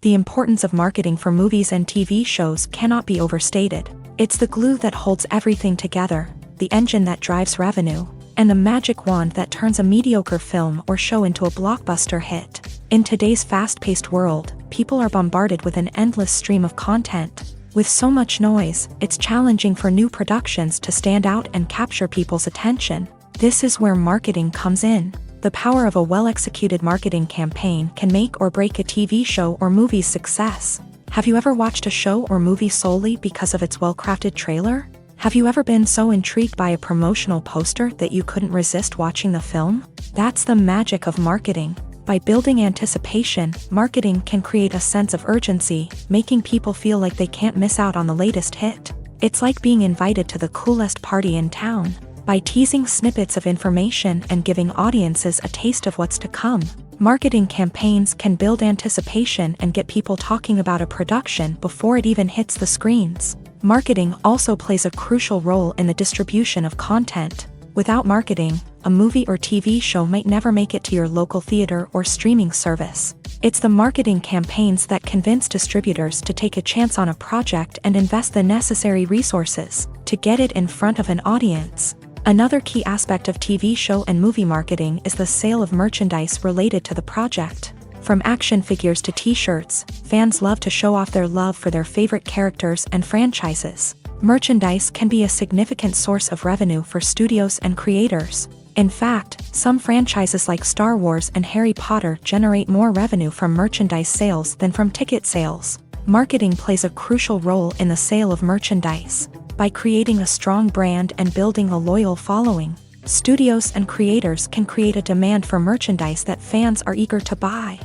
The importance of marketing for movies and TV shows cannot be overstated. It's the glue that holds everything together, the engine that drives revenue, and the magic wand that turns a mediocre film or show into a blockbuster hit. In today's fast-paced world, people are bombarded with an endless stream of content. With so much noise, it's challenging for new productions to stand out and capture people's attention. This is where marketing comes in. The power of a well-executed marketing campaign can make or break a TV show or movie's success. Have you ever watched a show or movie solely because of its well-crafted trailer? Have you ever been so intrigued by a promotional poster that you couldn't resist watching the film? That's the magic of marketing. By building anticipation, marketing can create a sense of urgency, making people feel like they can't miss out on the latest hit. It's like being invited to the coolest party in town. By teasing snippets of information and giving audiences a taste of what's to come, marketing campaigns can build anticipation and get people talking about a production before it even hits the screens. Marketing also plays a crucial role in the distribution of content. Without marketing, a movie or TV show might never make it to your local theater or streaming service. It's the marketing campaigns that convince distributors to take a chance on a project and invest the necessary resources to get it in front of an audience. Another key aspect of TV show and movie marketing is the sale of merchandise related to the project. From action figures to t-shirts, fans love to show off their love for their favorite characters and franchises. Merchandise can be a significant source of revenue for studios and creators. In fact, some franchises like Star Wars and Harry Potter generate more revenue from merchandise sales than from ticket sales. Marketing plays a crucial role in the sale of merchandise. By creating a strong brand and building a loyal following, studios and creators can create a demand for merchandise that fans are eager to buy.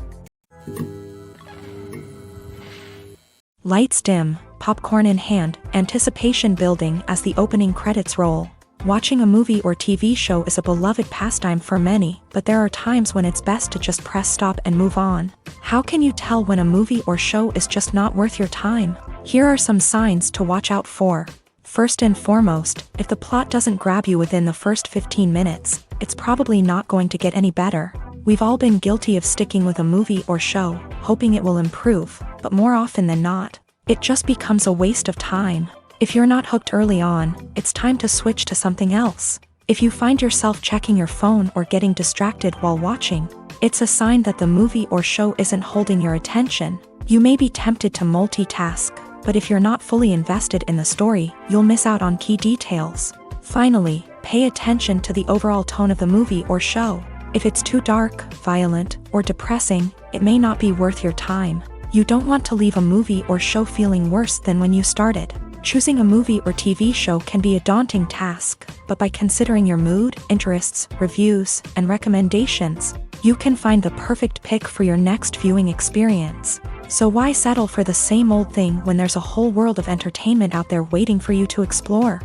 Lights dim, popcorn in hand, anticipation building as the opening credits roll. Watching a movie or TV show is a beloved pastime for many, but there are times when it's best to just press stop and move on. How can you tell when a movie or show is just not worth your time? Here are some signs to watch out for. First and foremost, if the plot doesn't grab you within the first 15 minutes, it's probably not going to get any better. We've all been guilty of sticking with a movie or show, hoping it will improve, but more often than not, it just becomes a waste of time. If you're not hooked early on, it's time to switch to something else. If you find yourself checking your phone or getting distracted while watching, it's a sign that the movie or show isn't holding your attention. You may be tempted to multitask, but if you're not fully invested in the story, you'll miss out on key details. Finally, pay attention to the overall tone of the movie or show. If it's too dark, violent, or depressing, it may not be worth your time. You don't want to leave a movie or show feeling worse than when you started. Choosing a movie or TV show can be a daunting task, but by considering your mood, interests, reviews, and recommendations, you can find the perfect pick for your next viewing experience. So why settle for the same old thing when there's a whole world of entertainment out there waiting for you to explore?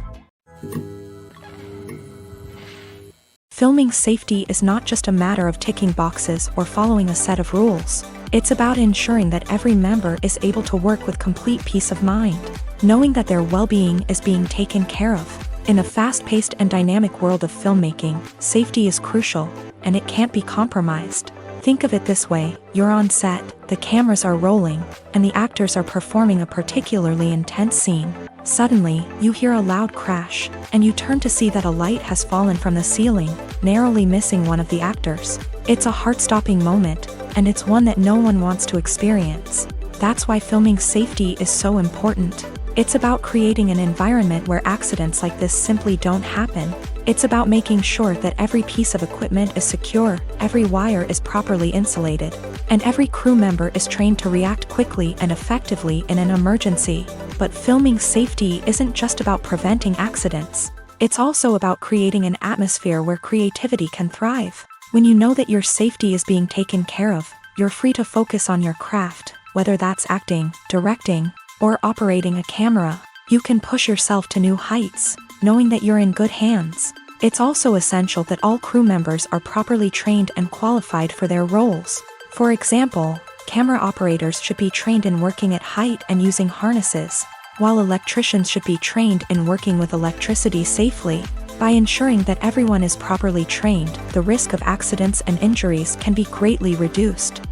Filming safety is not just a matter of ticking boxes or following a set of rules. It's about ensuring that every member is able to work with complete peace of mind, knowing that their well-being is being taken care of. In a fast-paced and dynamic world of filmmaking, safety is crucial, and it can't be compromised. Think of it this way: you're on set, the cameras are rolling, and the actors are performing a particularly intense scene. Suddenly, you hear a loud crash, and you turn to see that a light has fallen from the ceiling, narrowly missing one of the actors. It's a heart-stopping moment, and it's one that no one wants to experience. That's why filming safety is so important. It's about creating an environment where accidents like this simply don't happen. It's about making sure that every piece of equipment is secure, every wire is properly insulated, and every crew member is trained to react quickly and effectively in an emergency. But filming safety isn't just about preventing accidents. It's also about creating an atmosphere where creativity can thrive. When you know that your safety is being taken care of, you're free to focus on your craft, whether that's acting, directing, or operating a camera. You can push yourself to new heights, knowing that you're in good hands. It's also essential that all crew members are properly trained and qualified for their roles. For example, camera operators should be trained in working at height and using harnesses, while electricians should be trained in working with electricity safely. By ensuring that everyone is properly trained, the risk of accidents and injuries can be greatly reduced.